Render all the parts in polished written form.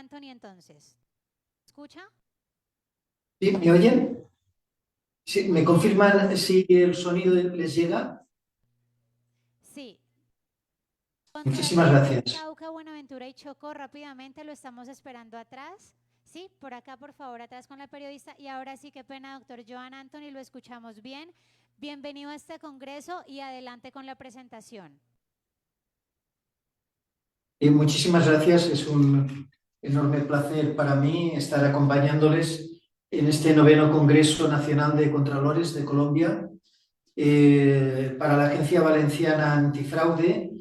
Anthony entonces. ¿Escucha? ¿Sí? ¿Me oyen? Sí, ¿me confirman si el sonido les llega? Sí. Muchísimas gracias. Cauca, Buenaventura y Chocó, rápidamente lo estamos esperando atrás. Sí, por acá, por favor, atrás con la periodista. Y ahora sí, qué pena, doctor Joan Anthony, lo escuchamos bien. Bienvenido a este congreso y adelante con la presentación. Muchísimas gracias. Es un enorme placer para mí estar acompañándoles en este 9º Congreso Nacional de Contralores de Colombia. Para la Agencia Valenciana Antifraude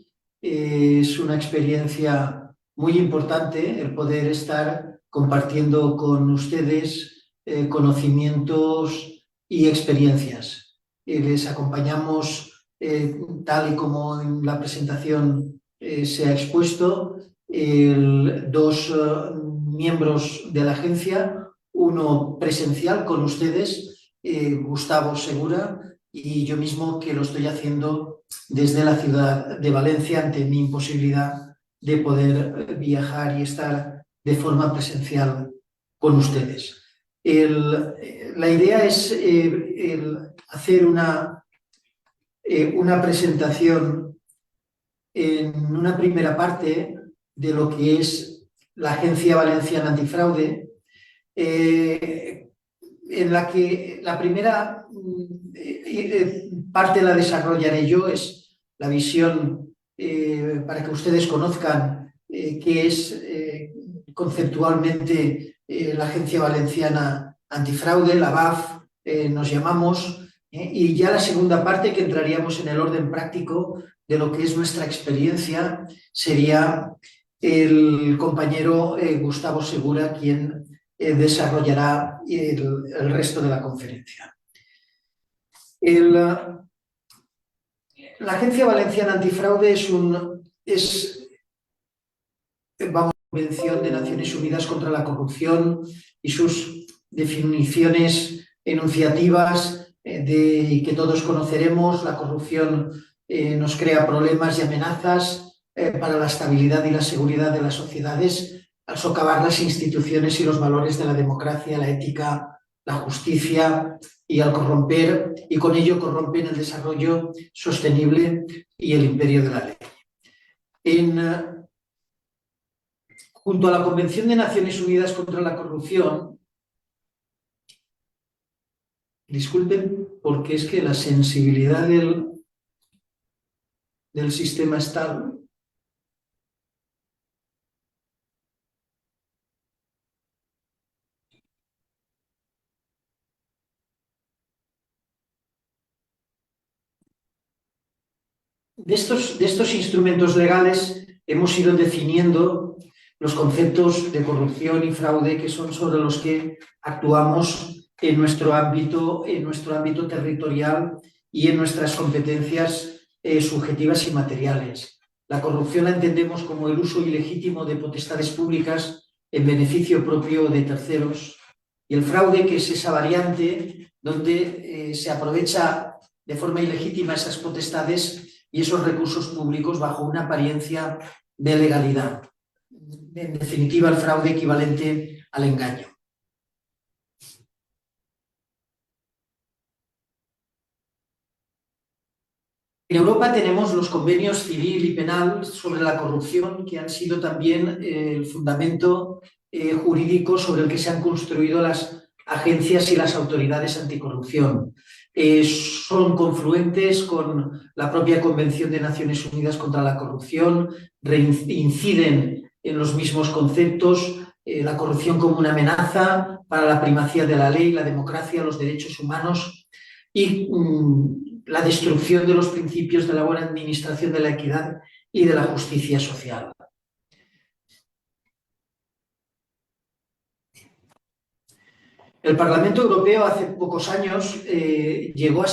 es una experiencia muy importante el poder estar compartiendo con ustedes conocimientos y experiencias. Les acompañamos, tal y como en la presentación se ha expuesto, dos miembros de la agencia, uno presencial con ustedes, Gustavo Segura, y yo mismo, que lo estoy haciendo desde la ciudad de Valencia ante mi imposibilidad de poder viajar y estar de forma presencial con ustedes. La idea es hacer una presentación en una primera parte de lo que es la Agencia Valenciana Antifraude, en la que la primera parte la desarrollaré yo, es la visión para que ustedes conozcan qué es conceptualmente la Agencia Valenciana Antifraude, la VAF, nos llamamos, y ya la segunda parte, que entraríamos en el orden práctico de lo que es nuestra experiencia, sería el compañero Gustavo Segura quien desarrollará el resto de la conferencia. La Agencia Valenciana Antifraude es la Convención de Naciones Unidas contra la Corrupción y sus definiciones enunciativas que todos conoceremos. La corrupción nos crea problemas y amenazas para la estabilidad y la seguridad de las sociedades, al socavar las instituciones y los valores de la democracia, la ética, la justicia, y al corromper, y con ello corrompen el desarrollo sostenible y el imperio de la ley. Junto a la Convención de Naciones Unidas contra la Corrupción, disculpen, porque es que la sensibilidad del sistema es tal. De estos instrumentos legales hemos ido definiendo los conceptos de corrupción y fraude, que son sobre los que actuamos en nuestro ámbito territorial y en nuestras competencias subjetivas y materiales. La corrupción la entendemos como el uso ilegítimo de potestades públicas en beneficio propio de terceros, y el fraude, que es esa variante donde se aprovecha de forma ilegítima esas potestades y esos recursos públicos bajo una apariencia de legalidad. En definitiva, el fraude equivalente al engaño. En Europa tenemos los convenios civil y penal sobre la corrupción, que han sido también el fundamento jurídico sobre el que se han construido las agencias y las autoridades anticorrupción. Son confluentes con la propia Convención de Naciones Unidas contra la Corrupción, inciden en los mismos conceptos, la corrupción como una amenaza para la primacía de la ley, la democracia, los derechos humanos y la destrucción de los principios de la buena administración, de la equidad y de la justicia social. El Parlamento Europeo hace pocos años llegó a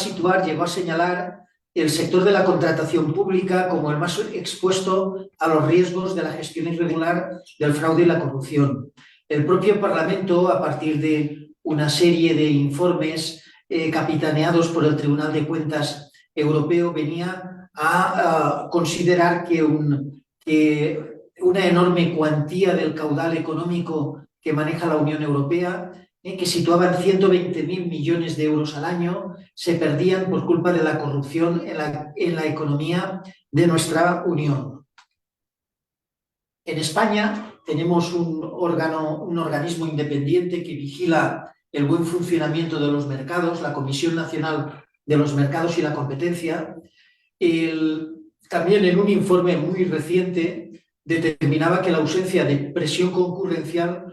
señalar el sector de la contratación pública como el más expuesto a los riesgos de la gestión irregular, del fraude y la corrupción. El propio Parlamento, a partir de una serie de informes capitaneados por el Tribunal de Cuentas Europeo, venía a considerar que una enorme cuantía del caudal económico que maneja la Unión Europea, que situaban 120.000 millones de euros al año, se perdían por culpa de la corrupción en la economía de nuestra Unión. En España tenemos un organismo independiente que vigila el buen funcionamiento de los mercados, la Comisión Nacional de los Mercados y la Competencia. También en un informe muy reciente determinaba que la ausencia de presión concurrencial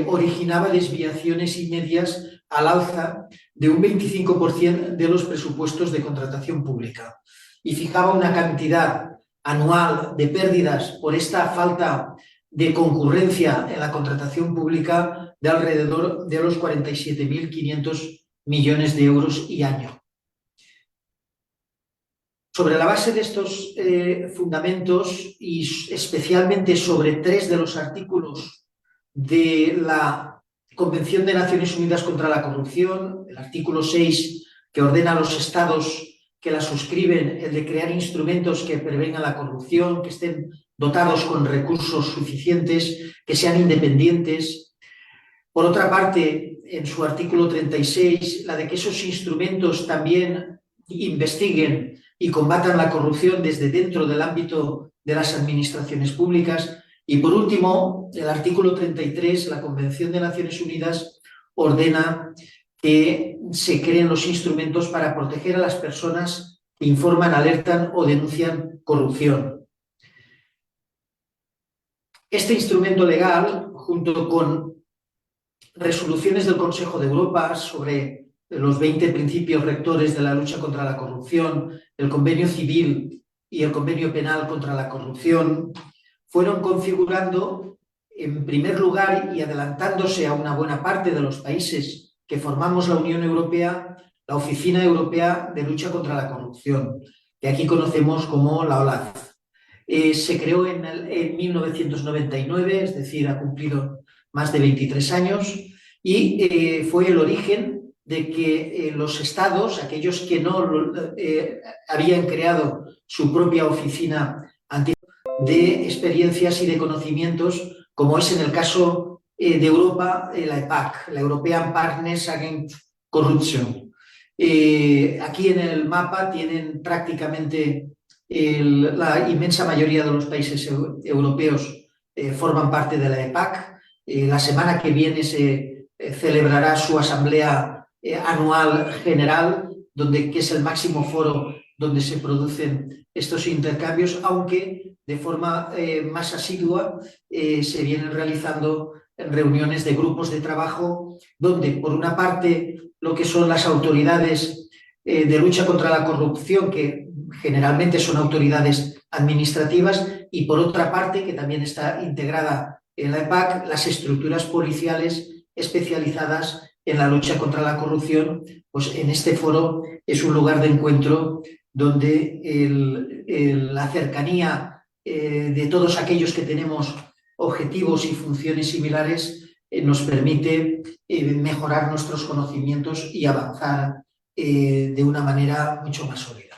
originaba desviaciones y medias al alza de un 25% de los presupuestos de contratación pública y fijaba una cantidad anual de pérdidas por esta falta de concurrencia en la contratación pública de alrededor de los 47.500 millones de euros y año. Sobre la base de estos fundamentos y especialmente sobre 3 de los artículos de la Convención de Naciones Unidas contra la Corrupción, el artículo 6 que ordena a los estados que la suscriben, el de crear instrumentos que prevengan la corrupción, que estén dotados con recursos suficientes, que sean independientes. Por otra parte, en su artículo 36, la de que esos instrumentos también investiguen y combatan la corrupción desde dentro del ámbito de las administraciones públicas. Y por último, el artículo 33, la Convención de Naciones Unidas ordena que se creen los instrumentos para proteger a las personas que informan, alertan o denuncian corrupción. Este instrumento legal, junto con resoluciones del Consejo de Europa sobre los 20 principios rectores de la lucha contra la corrupción, el Convenio Civil y el Convenio Penal contra la Corrupción, fueron configurando, en primer lugar, y adelantándose a una buena parte de los países que formamos la Unión Europea, la Oficina Europea de Lucha contra la Corrupción, que aquí conocemos como la OLAF. Se creó en 1999, es decir, ha cumplido más de 23 años, y fue el origen de que los estados, aquellos que no habían creado su propia oficina de experiencias y de conocimientos, como es en el caso de Europa, la EPAC, la European Partners Against Corruption. Aquí en el mapa tienen prácticamente la inmensa mayoría de los países europeos forman parte de la EPAC. La semana que viene se celebrará su asamblea anual general, que es el máximo foro donde se producen estos intercambios, aunque de forma más asidua se vienen realizando reuniones de grupos de trabajo donde, por una parte, lo que son las autoridades de lucha contra la corrupción, que generalmente son autoridades administrativas, y por otra parte, que también está integrada en la EPAC, las estructuras policiales especializadas en la lucha contra la corrupción. Pues en este foro es un lugar de encuentro donde la cercanía de todos aquellos que tenemos objetivos y funciones similares nos permite mejorar nuestros conocimientos y avanzar de una manera mucho más sólida.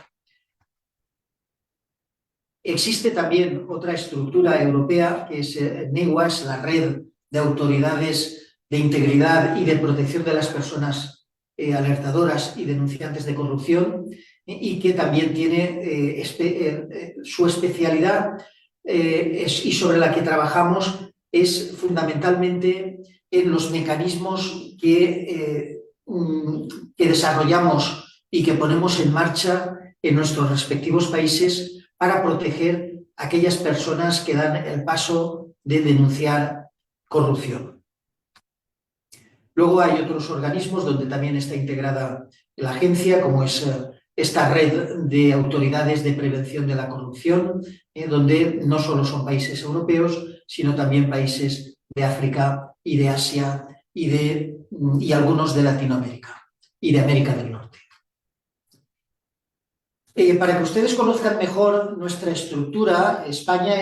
Existe también otra estructura europea que es NEWAS, la Red de Autoridades de Integridad y de Protección de las Personas Alertadoras y Denunciantes de Corrupción, y que también tiene su especialidad y sobre la que trabajamos es fundamentalmente en los mecanismos que desarrollamos y que ponemos en marcha en nuestros respectivos países para proteger a aquellas personas que dan el paso de denunciar corrupción. Luego hay otros organismos donde también está integrada la agencia, como es esta red de autoridades de prevención de la corrupción, donde no solo son países europeos, sino también países de África y de Asia y algunos de Latinoamérica y de América del Norte. Para que ustedes conozcan mejor nuestra estructura, España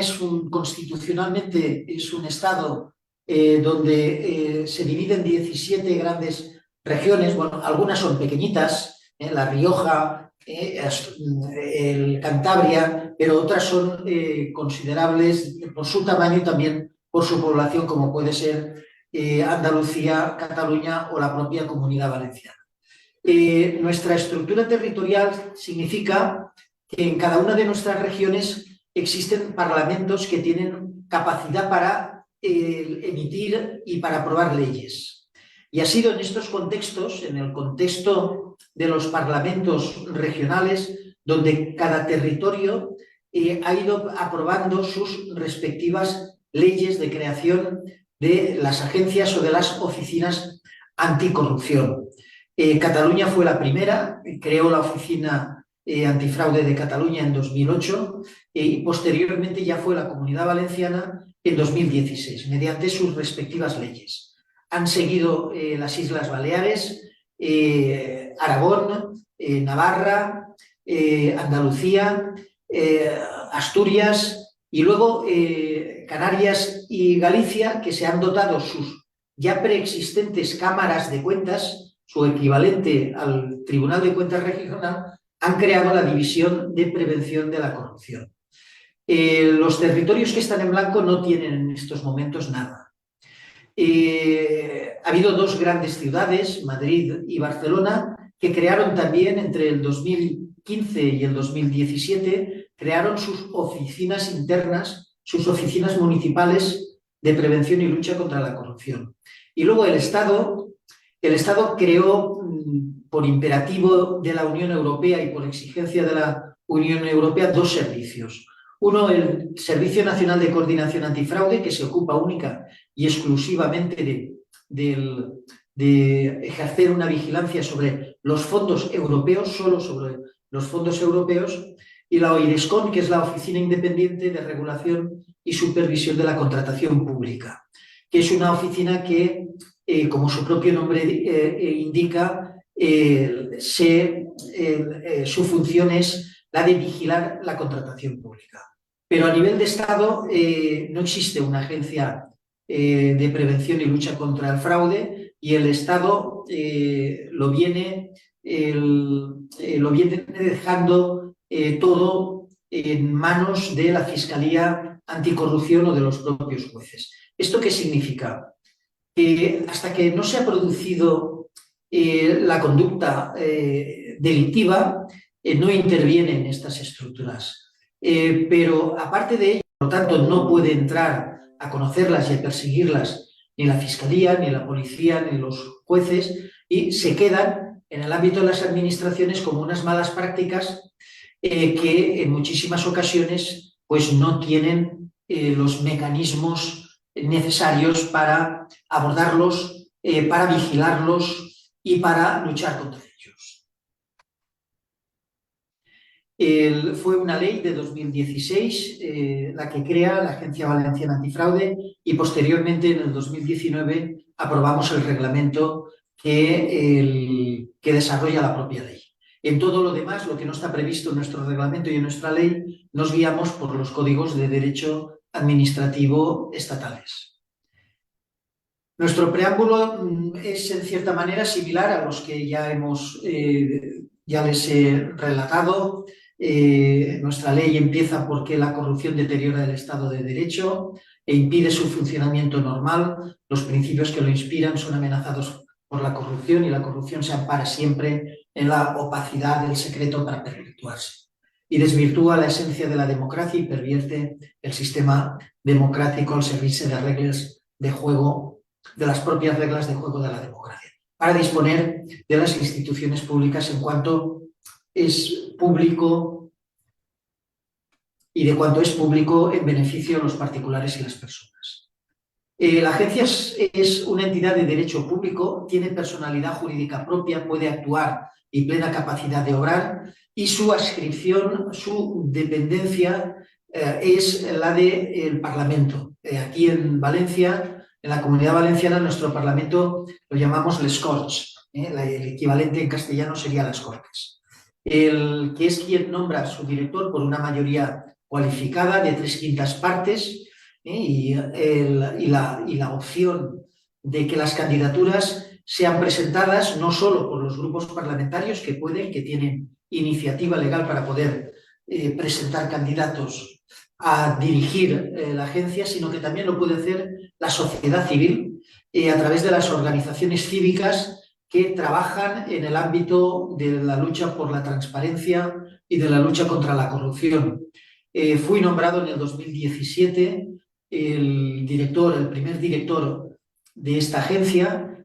constitucionalmente es un Estado donde se dividen 17 grandes regiones. Bueno, algunas son pequeñitas, La Rioja, el Cantabria, pero otras son considerables por su tamaño y también por su población, como puede ser Andalucía, Cataluña o la propia Comunidad Valenciana. Nuestra estructura territorial significa que en cada una de nuestras regiones existen parlamentos que tienen capacidad para emitir y para aprobar leyes. Y ha sido en estos contextos, en el contexto de los parlamentos regionales, donde cada territorio ha ido aprobando sus respectivas leyes de creación de las agencias o de las oficinas anticorrupción. Cataluña fue la primera, creó la Oficina Antifraude de Cataluña en 2008 y posteriormente ya fue la Comunidad Valenciana en 2016, mediante sus respectivas leyes. Han seguido las Islas Baleares, Aragón, Navarra, Andalucía, Asturias y luego Canarias y Galicia, que se han dotado sus ya preexistentes cámaras de cuentas, su equivalente al Tribunal de Cuentas Regional, han creado la División de Prevención de la Corrupción. Los territorios que están en blanco no tienen en estos momentos nada. Ha habido dos grandes ciudades, Madrid y Barcelona, que crearon también entre el 2015 y el 2017, crearon sus oficinas internas, sus oficinas municipales de prevención y lucha contra la corrupción. Y luego el Estado creó, por imperativo de la Unión Europea y por exigencia de la Unión Europea, dos servicios. Uno, el Servicio Nacional de Coordinación Antifraude, que se ocupa única y exclusivamente de ejercer una vigilancia sobre los fondos europeos, solo sobre los fondos europeos, y la OIRESCON, que es la Oficina Independiente de Regulación y Supervisión de la Contratación Pública, que es una oficina que, como su propio nombre indica, su función es la de vigilar la contratación pública. Pero a nivel de Estado no existe una agencia de prevención y lucha contra el fraude, y el Estado lo viene dejando todo en manos de la Fiscalía Anticorrupción o de los propios jueces. ¿Esto qué significa? Que hasta que no se ha producido la conducta delictiva, no intervienen estas estructuras. Pero aparte de ello, por lo tanto, no puede entrar a conocerlas y a perseguirlas ni la Fiscalía, ni la Policía, ni los jueces, y se quedan en el ámbito de las administraciones como unas malas prácticas que en muchísimas ocasiones pues, no tienen los mecanismos necesarios para abordarlos, para vigilarlos y para luchar contra ellos. Fue una ley de 2016 la que crea la Agencia Valenciana Antifraude, y posteriormente en el 2019 aprobamos el reglamento que desarrolla la propia ley. En todo lo demás, lo que no está previsto en nuestro reglamento y en nuestra ley, nos guiamos por los códigos de derecho administrativo estatales. Nuestro preámbulo es en cierta manera similar a los que ya les he relatado. Nuestra ley empieza porque la corrupción deteriora el Estado de Derecho e impide su funcionamiento normal. Los principios que lo inspiran son amenazados por la corrupción, y la corrupción se ampara siempre en la opacidad del secreto para perpetuarse, y desvirtúa la esencia de la democracia y pervierte el sistema democrático al servirse de reglas de juego, de las propias reglas de juego de la democracia, para disponer de las instituciones públicas en cuanto es público y de cuanto es público en beneficio de los particulares y las personas. La agencia es una entidad de derecho público, tiene personalidad jurídica propia, puede actuar y plena capacidad de obrar, y su adscripción, su dependencia es la del Parlamento. Aquí en Valencia, en la Comunidad Valenciana, nuestro Parlamento lo llamamos les Corts, el equivalente en castellano sería las Cortes. El que es quien nombra a su director por una mayoría cualificada de 3/5 partes, y la opción de que las candidaturas sean presentadas no solo por los grupos parlamentarios que tienen iniciativa legal para poder presentar candidatos a dirigir la agencia, sino que también lo puede hacer la sociedad civil a través de las organizaciones cívicas que trabajan en el ámbito de la lucha por la transparencia y de la lucha contra la corrupción. Fui nombrado en el 2017 el primer director de esta agencia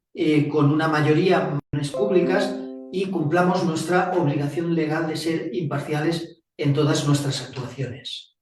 con una mayoría públicas y cumplamos nuestra obligación legal de ser imparciales en todas nuestras actuaciones.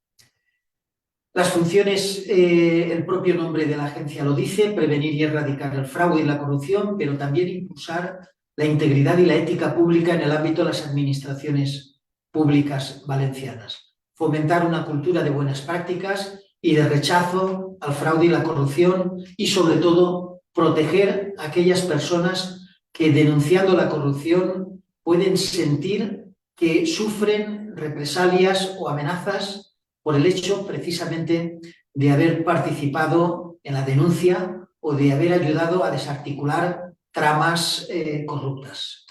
Las funciones, el propio nombre de la agencia lo dice, prevenir y erradicar el fraude y la corrupción, pero también impulsar la integridad y la ética pública en el ámbito de las administraciones públicas valencianas. Fomentar una cultura de buenas prácticas y de rechazo al fraude y la corrupción y, sobre todo, proteger a aquellas personas que, denunciando la corrupción, pueden sentir que sufren represalias o amenazas por el hecho precisamente de haber participado en la denuncia o de haber ayudado a desarticular tramas corruptas.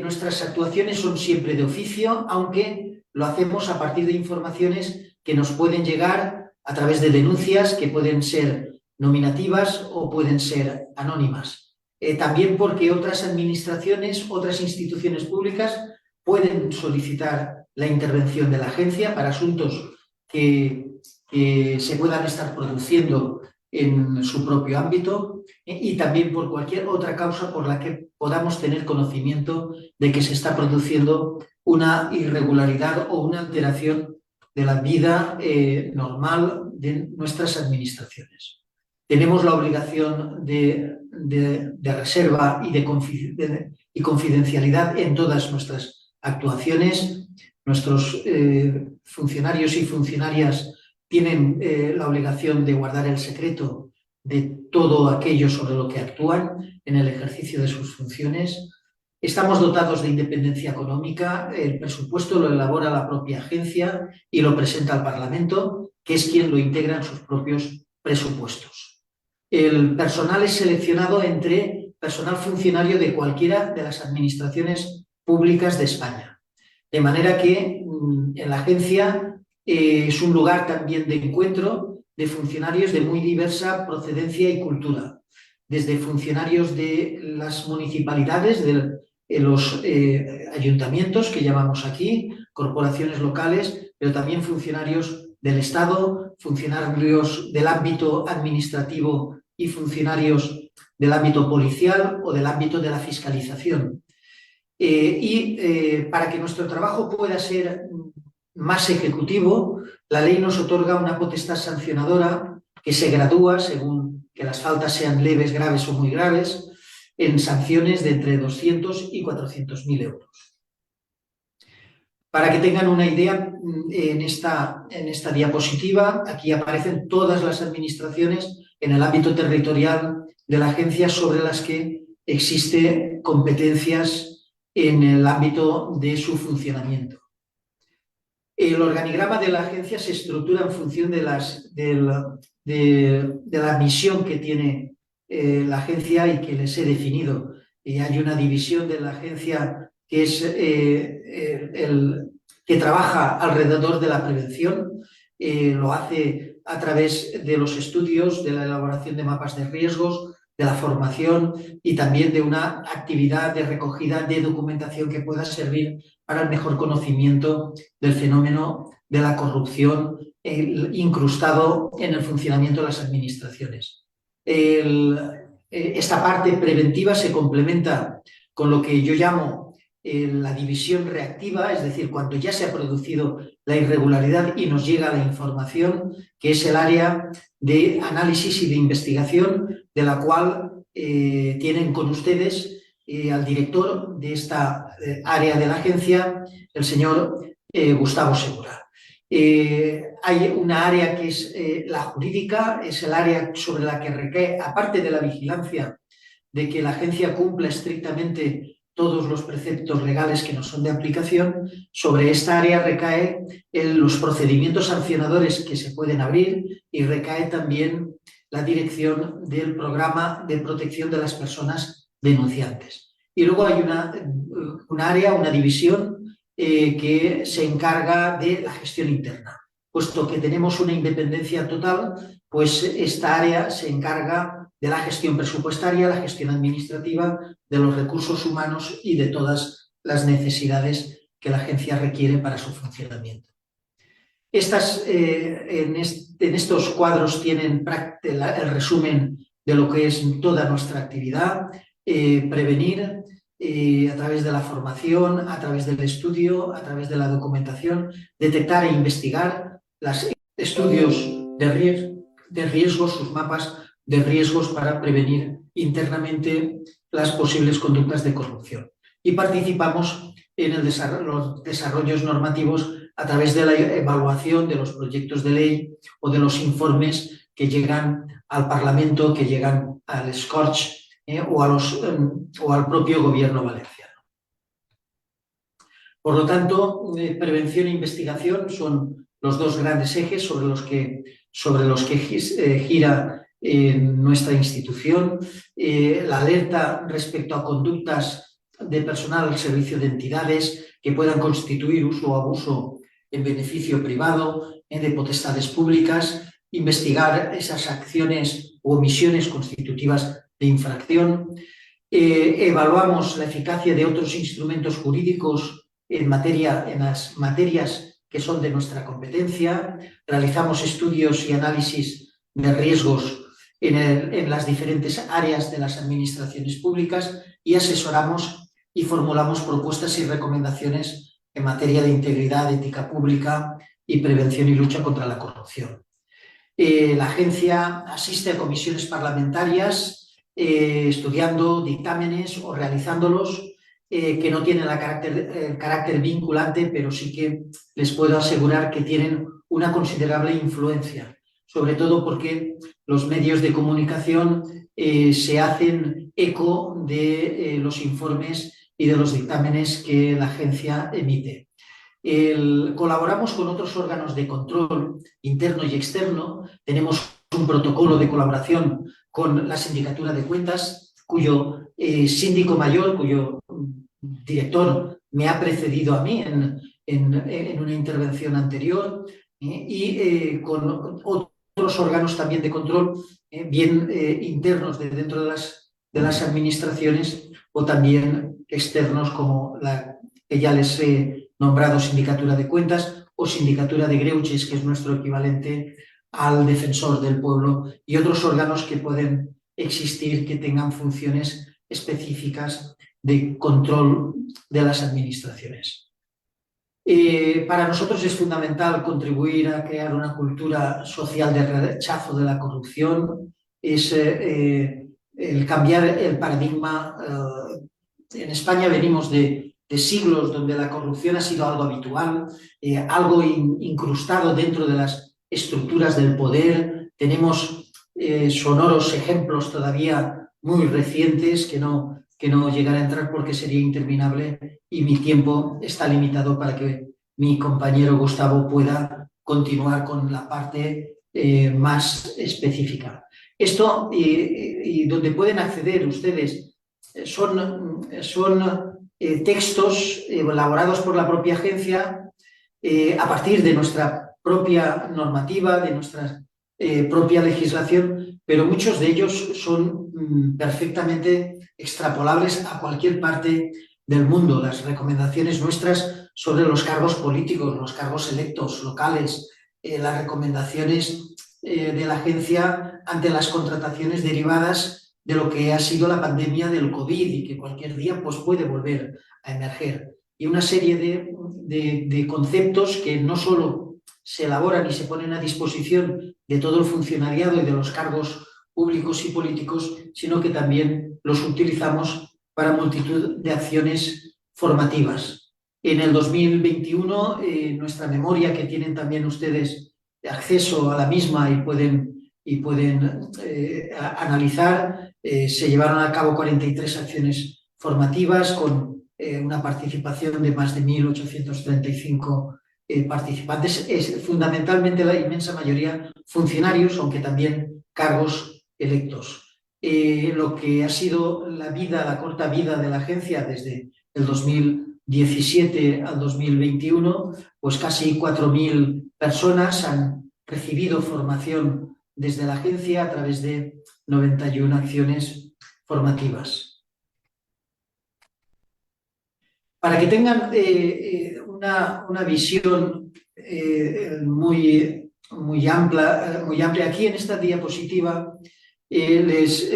Nuestras actuaciones son siempre de oficio, aunque lo hacemos a partir de informaciones que nos pueden llegar a través de denuncias que pueden ser nominativas o pueden ser anónimas. También porque otras administraciones, otras instituciones públicas pueden solicitar la intervención de la agencia para asuntos que se puedan estar produciendo en su propio ámbito y también por cualquier otra causa por la que podamos tener conocimiento de que se está produciendo una irregularidad o una alteración de la vida normal de nuestras administraciones. Tenemos la obligación de reserva y confidencialidad en todas nuestras actuaciones. Nuestros funcionarios y funcionarias tienen la obligación de guardar el secreto de todo aquello sobre lo que actúan en el ejercicio de sus funciones. Estamos dotados de independencia económica, el presupuesto lo elabora la propia agencia y lo presenta al Parlamento, que es quien lo integra en sus propios presupuestos. El personal es seleccionado entre personal funcionario de cualquiera de las administraciones públicas de España. De manera que en la agencia es un lugar también de encuentro de funcionarios de muy diversa procedencia y cultura, desde funcionarios de las municipalidades, de los ayuntamientos que llamamos aquí, corporaciones locales, pero también funcionarios del Estado, funcionarios del ámbito administrativo y funcionarios del ámbito policial o del ámbito de la fiscalización. Para que nuestro trabajo pueda ser más ejecutivo, la ley nos otorga una potestad sancionadora que se gradúa según que las faltas sean leves, graves o muy graves, en sanciones de entre 200 y 400.000 euros. Para que tengan una idea, en esta diapositiva, aquí aparecen todas las administraciones en el ámbito territorial de la agencia sobre las que existen competencias en el ámbito de su funcionamiento. El organigrama de la agencia se estructura en función de la misión que tiene la agencia y que les he definido. Y hay una división de la agencia que es que trabaja alrededor de la prevención, lo hace a través de los estudios, de la elaboración de mapas de riesgos, de la formación y también de una actividad de recogida de documentación que pueda servir para el mejor conocimiento del fenómeno de la corrupción incrustado en el funcionamiento de las administraciones. Esta parte preventiva se complementa con lo que yo llamo la división reactiva, es decir, cuando ya se ha producido la irregularidad y nos llega la información, que es el área de análisis y de investigación, de la cual tienen con ustedes al director de esta área de la agencia, el señor Gustavo Segura. Hay una área que es la jurídica, es el área sobre la que recae, aparte de la vigilancia de que la agencia cumpla estrictamente todos los preceptos legales que nos son de aplicación, sobre esta área recae los procedimientos sancionadores que se pueden abrir y recae también la dirección del programa de protección de las personas denunciantes. Y luego hay una área, una división que se encarga de la gestión interna. Puesto que tenemos una independencia total, pues esta área se encarga de la gestión presupuestaria, la gestión administrativa, de los recursos humanos y de todas las necesidades que la agencia requiere para su funcionamiento. En estos cuadros tienen el resumen de lo que es toda nuestra actividad, prevenir a través de la formación, a través del estudio, a través de la documentación, detectar e investigar los estudios de riesgos, sus mapas de riesgos para prevenir internamente las posibles conductas de corrupción. Y participamos en los desarrollos normativos a través de la evaluación de los proyectos de ley o de los informes que llegan al Parlamento, que llegan al Scorch o al propio gobierno valenciano. Por lo tanto, prevención e investigación son los dos grandes ejes sobre los que gira nuestra institución. La alerta respecto a conductas de personal al servicio de entidades que puedan constituir uso o abuso en beneficio privado, de potestades públicas, investigar esas acciones o omisiones constitutivas de infracción. Evaluamos la eficacia de otros instrumentos jurídicos en las materias que son de nuestra competencia. Realizamos estudios y análisis de riesgos en las diferentes áreas de las administraciones públicas y asesoramos y formulamos propuestas y recomendaciones en materia de integridad, ética pública y prevención y lucha contra la corrupción. La agencia asiste a comisiones parlamentarias estudiando dictámenes o realizándolos que no tienen el carácter vinculante, pero sí que les puedo asegurar que tienen una considerable influencia, sobre todo porque los medios de comunicación se hacen eco de los informes y de los dictámenes que la agencia emite. Colaboramos con otros órganos de control interno y externo. Tenemos un protocolo de colaboración con la Sindicatura de Cuentas, cuyo síndico mayor, cuyo director me ha precedido a mí en una intervención anterior, y con otros órganos también de control, bien internos de dentro de las administraciones o también externos como la que ya les he nombrado Sindicatura de Cuentas o Sindicatura de Greuges, que es nuestro equivalente al Defensor del Pueblo, y otros órganos que pueden existir que tengan funciones específicas de control de las administraciones. Para nosotros es fundamental contribuir a crear una cultura social de rechazo de la corrupción, es el cambiar el paradigma. En España venimos de siglos donde la corrupción ha sido algo habitual, algo incrustado dentro de las estructuras del poder. Tenemos sonoros ejemplos todavía muy recientes que no llegaré a entrar porque sería interminable y mi tiempo está limitado para que mi compañero Gustavo pueda continuar con la parte más específica. Esto y donde pueden acceder ustedes son textos elaborados por la propia agencia a partir de nuestra propia normativa, de nuestra propia legislación, pero muchos de ellos son perfectamente extrapolables a cualquier parte del mundo. Las recomendaciones nuestras sobre los cargos políticos, los cargos electos locales, las recomendaciones de la agencia ante las contrataciones derivadas de lo que ha sido la pandemia del COVID y que cualquier día pues, puede volver a emerger. Y una serie de conceptos que no solo se elaboran y se ponen a disposición de todo el funcionariado y de los cargos públicos y políticos, sino que también los utilizamos para multitud de acciones formativas. En el 2021, nuestra memoria, que tienen también ustedes acceso a la misma y pueden analizar, se llevaron a cabo 43 acciones formativas con una participación de más de 1.835 participantes, es fundamentalmente la inmensa mayoría funcionarios, aunque también cargos electos. Lo que ha sido la corta vida de la agencia desde el 2000 2017 al 2021, pues casi 4.000 personas han recibido formación desde la agencia a través de 91 acciones formativas. Para que tengan una visión muy amplia, aquí en esta diapositiva les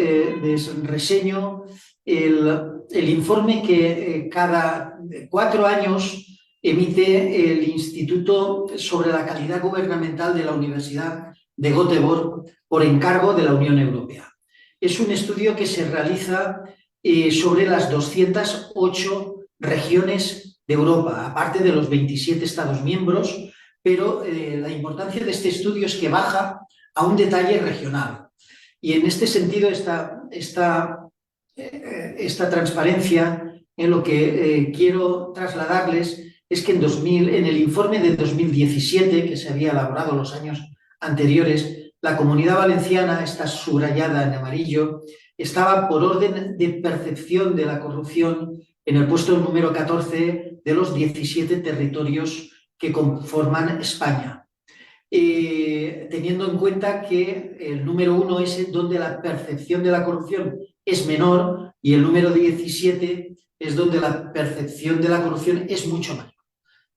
reseño el informe que cada 4 años emite el Instituto sobre la calidad gubernamental de la Universidad de Göteborg por encargo de la Unión Europea. Es un estudio que se realiza sobre las 208 regiones de Europa, aparte de los 27 Estados miembros, pero la importancia de este estudio es que baja a un detalle regional. Y en este sentido, esta transparencia, en lo que quiero trasladarles es que en el informe de 2017, que se había elaborado los años anteriores, la Comunidad Valenciana, está subrayada en amarillo, estaba por orden de percepción de la corrupción en el puesto número 14 de los 17 territorios que conforman España. Teniendo en cuenta que el número 1 es donde la percepción de la corrupción es menor y el número 17 es donde la percepción de la corrupción es mucho mayor.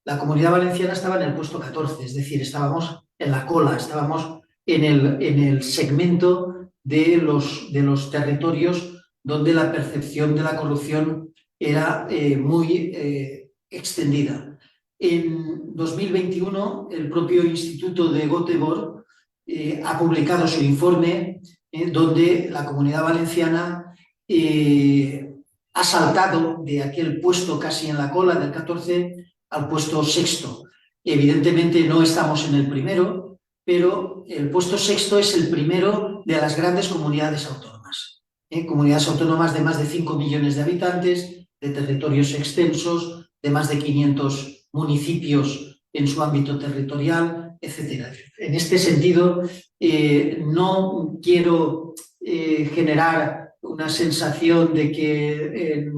La Comunidad Valenciana estaba en el puesto 14, es decir, estábamos en la cola, estábamos en el segmento de los territorios donde la percepción de la corrupción era muy extendida. En 2021, el propio Instituto de Göteborg ha publicado su informe donde la Comunidad Valenciana ha saltado de aquel puesto casi en la cola del 14 al puesto 6º. Evidentemente no estamos en el primero, pero el puesto 6º es el primero de las grandes comunidades autónomas. Comunidades autónomas de más de 5 millones de habitantes, de territorios extensos, de más de 500 municipios en su ámbito territorial, etc. En este sentido, no quiero generar una sensación de que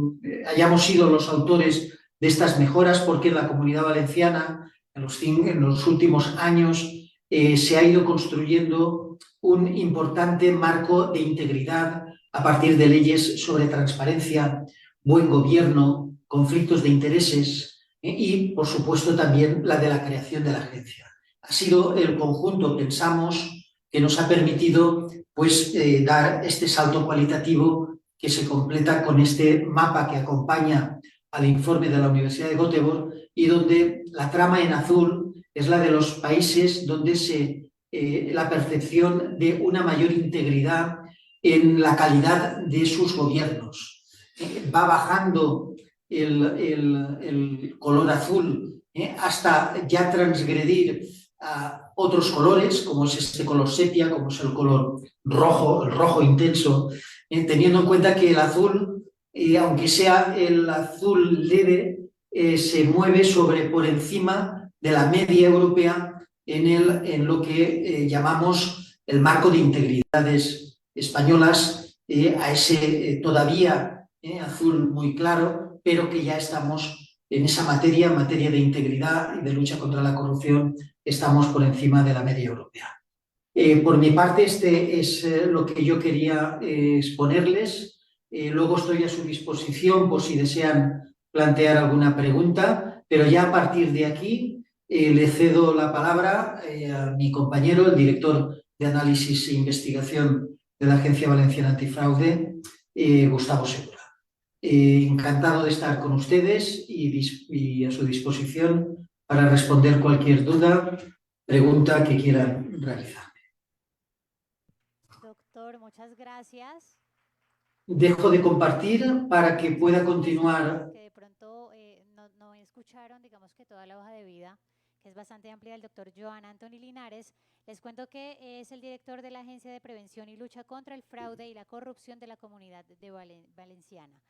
hayamos sido los autores de estas mejoras, porque en la Comunidad Valenciana, en los últimos años, se ha ido construyendo un importante marco de integridad a partir de leyes sobre transparencia, buen gobierno, conflictos de intereses y, por supuesto, también la de la creación de la agencia. Ha sido el conjunto, pensamos, que nos ha permitido pues, dar este salto cualitativo que se completa con este mapa que acompaña al informe de la Universidad de Göteborg y donde la trama en azul es la de los países donde la percepción de una mayor integridad en la calidad de sus gobiernos. Va bajando el color azul hasta ya transgredir a otros colores, como es este color sepia, como es el color rojo, el rojo intenso, teniendo en cuenta que el azul, aunque sea el azul leve, se mueve por encima de la media europea en lo que llamamos el marco de integridades españolas, a ese todavía azul muy claro, pero que ya estamos en esa materia de integridad y de lucha contra la corrupción, estamos por encima de la media europea. Por mi parte, este es lo que yo quería exponerles. Luego estoy a su disposición por si desean plantear alguna pregunta, pero ya a partir de aquí le cedo la palabra a mi compañero, el director de Análisis e Investigación de la Agencia Valenciana Antifraude, Gustavo Segura. Encantado de estar con ustedes y a su disposición para responder cualquier duda, pregunta que quieran realizar. Doctor, muchas gracias. Dejo de compartir para que pueda continuar. Que de pronto no escucharon, digamos que toda la hoja de vida, que es bastante amplia, del doctor Joan Antoni Linares. Les cuento que es el director de la Agencia de Prevención y Lucha contra el Fraude y la Corrupción de la Comunidad de Valenciana.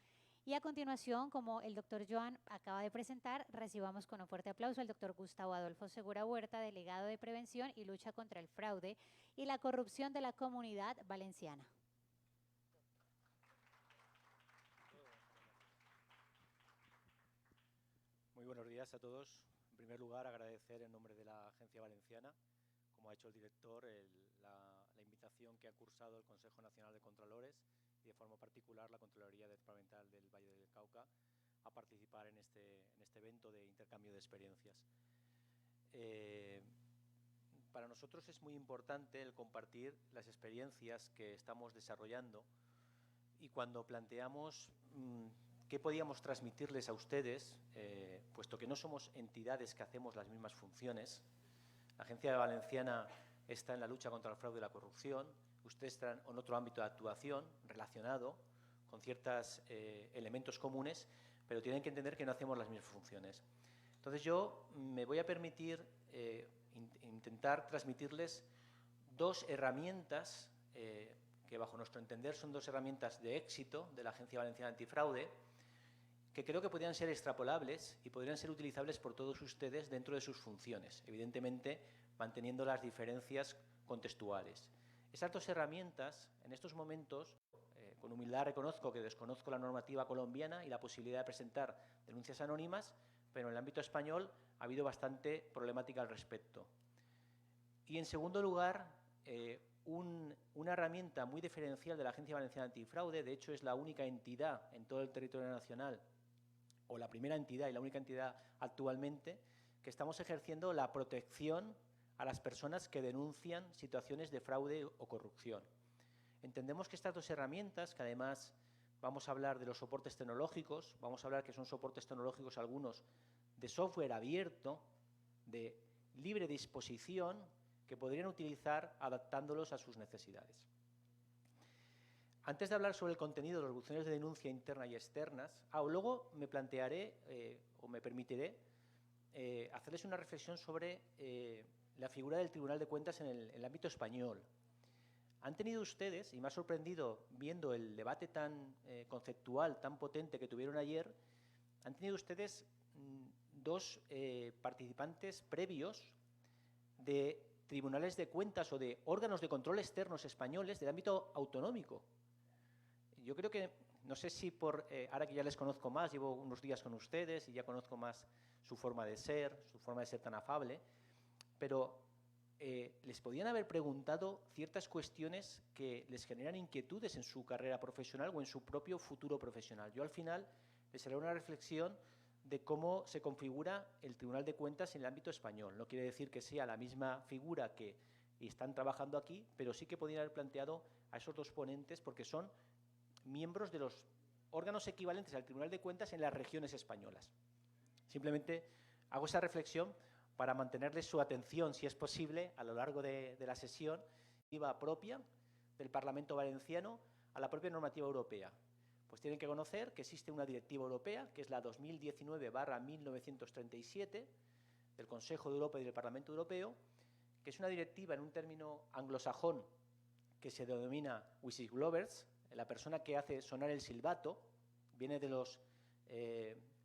Y a continuación, como el doctor Joan acaba de presentar, recibamos con un fuerte aplauso al doctor Gustavo Adolfo Segura Huerta, delegado de Prevención y Lucha contra el Fraude y la Corrupción de la Comunidad Valenciana. buenos días a todos. En primer lugar, agradecer en nombre de la Agencia Valenciana, como ha hecho el director, la invitación que ha cursado el Consejo Nacional de Contralores y de forma particular la Contraloría Departamental del Valle del Cauca a participar en este evento de intercambio de experiencias. Para nosotros es muy importante el compartir las experiencias que estamos desarrollando y cuando planteamos qué podíamos transmitirles a ustedes, puesto que no somos entidades que hacemos las mismas funciones. La Agencia Valenciana está en la lucha contra el fraude y la corrupción, ustedes están en otro ámbito de actuación relacionado con ciertos elementos comunes, pero tienen que entender que no hacemos las mismas funciones. Entonces yo me voy a permitir intentar transmitirles dos herramientas que bajo nuestro entender son dos herramientas de éxito de la Agencia Valenciana Antifraude, que creo que podrían ser extrapolables y podrían ser utilizables por todos ustedes dentro de sus funciones, evidentemente manteniendo las diferencias contextuales. Esas dos herramientas, en estos momentos, con humildad reconozco que desconozco la normativa colombiana y la posibilidad de presentar denuncias anónimas, pero en el ámbito español ha habido bastante problemática al respecto. Y en segundo lugar, una herramienta muy diferencial de la Agencia Valenciana Antifraude, de hecho es la única entidad en todo el territorio nacional, o la primera entidad y la única entidad actualmente, que estamos ejerciendo la protección a las personas que denuncian situaciones de fraude o corrupción. Entendemos que estas dos herramientas, que además vamos a hablar de los soportes tecnológicos, vamos a hablar que son soportes tecnológicos algunos de software abierto, de libre disposición, que podrían utilizar adaptándolos a sus necesidades. Antes de hablar sobre el contenido de los buzones de denuncia interna y externas, luego me plantearé o me permitiré hacerles una reflexión sobre la figura del Tribunal de Cuentas en el ámbito español. Han tenido ustedes, y me ha sorprendido viendo el debate tan conceptual, tan potente que tuvieron ayer, han tenido ustedes dos participantes previos de tribunales de cuentas o de órganos de control externos españoles del ámbito autonómico. Yo creo que, no sé si ahora que ya les conozco más, llevo unos días con ustedes y ya conozco más su forma de ser tan afable, pero les podían haber preguntado ciertas cuestiones que les generan inquietudes en su carrera profesional o en su propio futuro profesional. Yo al final les haré una reflexión de cómo se configura el Tribunal de Cuentas en el ámbito español. No quiere decir que sea la misma figura que están trabajando aquí, pero sí que podrían haber planteado a esos dos ponentes porque son miembros de los órganos equivalentes al Tribunal de Cuentas en las regiones españolas. Simplemente hago esa reflexión para mantenerles su atención, si es posible, a lo largo de la sesión, propia del Parlamento Valenciano a la propia normativa europea. Pues tienen que conocer que existe una directiva europea, que es la 2019/1937, del Consejo de Europa y del Parlamento Europeo, que es una directiva en un término anglosajón que se denomina whistleblowers, la persona que hace sonar el silbato, viene de los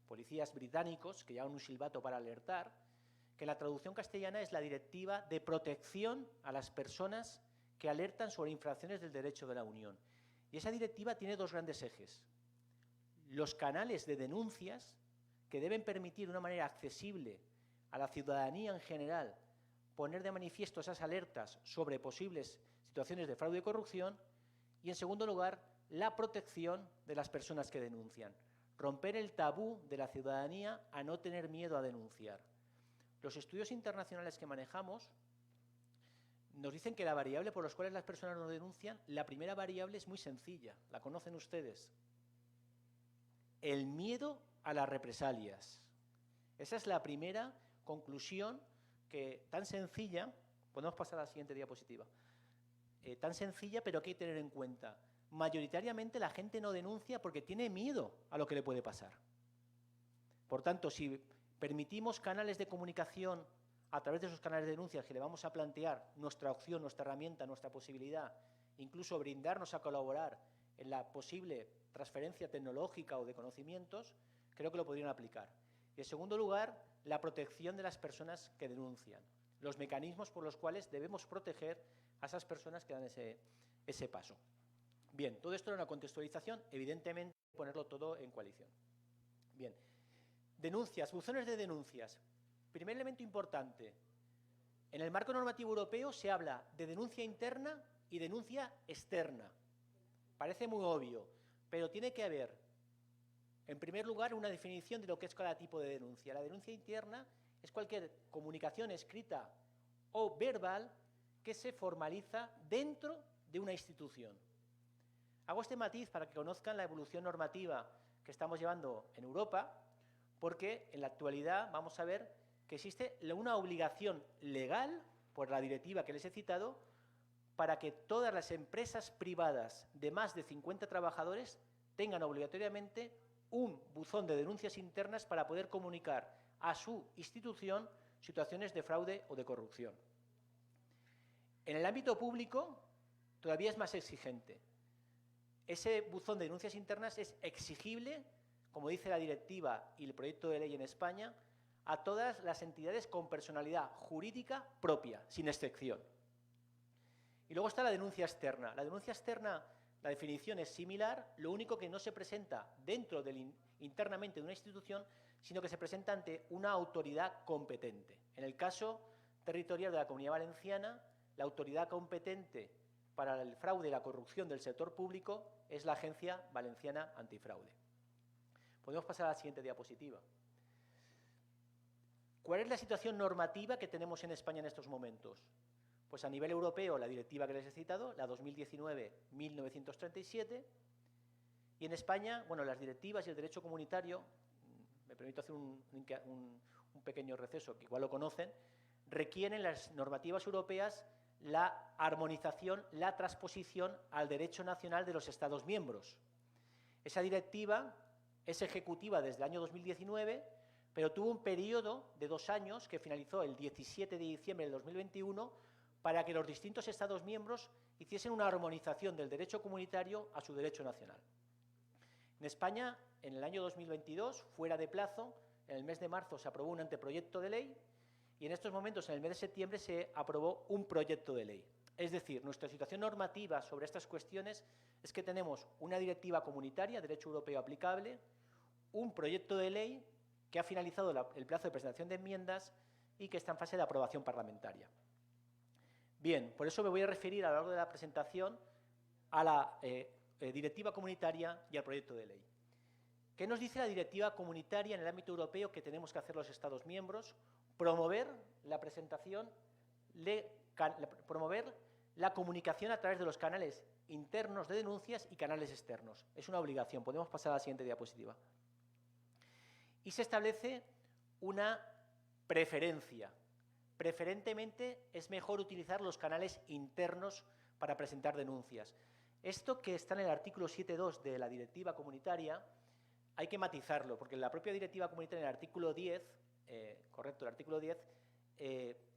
policías británicos que llaman un silbato para alertar, que la traducción castellana es la Directiva de Protección a las Personas que alertan sobre infracciones del derecho de la Unión. Y esa directiva tiene dos grandes ejes. Los canales de denuncias que deben permitir de una manera accesible a la ciudadanía en general poner de manifiesto esas alertas sobre posibles situaciones de fraude y corrupción, y, en segundo lugar, la protección de las personas que denuncian. Romper el tabú de la ciudadanía a no tener miedo a denunciar. Los estudios internacionales que manejamos nos dicen que la variable por las cuales las personas no denuncian, la primera variable es muy sencilla, la conocen ustedes. El miedo a las represalias. Esa es la primera conclusión que, tan sencilla, podemos pasar a la siguiente diapositiva, tan sencilla, pero que hay que tener en cuenta. Mayoritariamente la gente no denuncia porque tiene miedo a lo que le puede pasar. Por tanto, si permitimos canales de comunicación a través de esos canales de denuncias que le vamos a plantear nuestra opción, nuestra herramienta, nuestra posibilidad, incluso brindarnos a colaborar en la posible transferencia tecnológica o de conocimientos, creo que lo podrían aplicar. Y, en segundo lugar, la protección de las personas que denuncian, los mecanismos por los cuales debemos proteger a esas personas que dan ese paso. Bien, todo esto era una contextualización, evidentemente ponerlo todo en coalición. Bien, Denuncias, buzones de denuncias. Primer elemento importante. En el marco normativo europeo se habla de denuncia interna y denuncia externa. Parece muy obvio, pero tiene que haber, en primer lugar, una definición de lo que es cada tipo de denuncia. La denuncia interna es cualquier comunicación escrita o verbal que se formaliza dentro de una institución. Hago este matiz para que conozcan la evolución normativa que estamos llevando en Europa, porque en la actualidad vamos a ver que existe una obligación legal, por la directiva que les he citado, para que todas las empresas privadas de más de 50 trabajadores tengan obligatoriamente un buzón de denuncias internas para poder comunicar a su institución situaciones de fraude o de corrupción. En el ámbito público todavía es más exigente. Ese buzón de denuncias internas es exigible, como dice la directiva y el proyecto de ley en España, a todas las entidades con personalidad jurídica propia, sin excepción. Y luego está la denuncia externa. La denuncia externa, la definición es similar, lo único que no se presenta internamente de una institución, sino que se presenta ante una autoridad competente. En el caso territorial de la Comunidad Valenciana, la autoridad competente para el fraude y la corrupción del sector público es la Agencia Valenciana Antifraude. Podemos pasar a la siguiente diapositiva. ¿Cuál es la situación normativa que tenemos en España en estos momentos? Pues a nivel europeo, la directiva que les he citado, la 2019-1937, y en España, bueno, las directivas y el derecho comunitario, me permito hacer un pequeño receso, que igual lo conocen, requieren las normativas europeas la armonización, la transposición al derecho nacional de los Estados miembros. Esa directiva es ejecutiva desde el año 2019, pero tuvo un periodo de 2 años que finalizó el 17 de diciembre del 2021 para que los distintos Estados miembros hiciesen una armonización del derecho comunitario a su derecho nacional. En España, en el año 2022, fuera de plazo, en el mes de marzo se aprobó un anteproyecto de ley y en estos momentos, en el mes de septiembre, se aprobó un proyecto de ley. Es decir, nuestra situación normativa sobre estas cuestiones es que tenemos una directiva comunitaria, derecho europeo aplicable, un proyecto de ley que ha finalizado el plazo de presentación de enmiendas y que está en fase de aprobación parlamentaria. Bien, por eso me voy a referir a lo largo de la presentación a la directiva comunitaria y al proyecto de ley. ¿Qué nos dice la directiva comunitaria en el ámbito europeo que tenemos que hacer los Estados miembros? Promover la presentación, promover la comunicación a través de los canales internos de denuncias y canales externos. Es una obligación. Podemos pasar a la siguiente diapositiva. Y se establece una preferencia. Preferentemente es mejor utilizar los canales internos para presentar denuncias. Esto que está en el artículo 7.2 de la directiva comunitaria hay que matizarlo, porque en la propia directiva comunitaria, en el artículo 10, el artículo 10,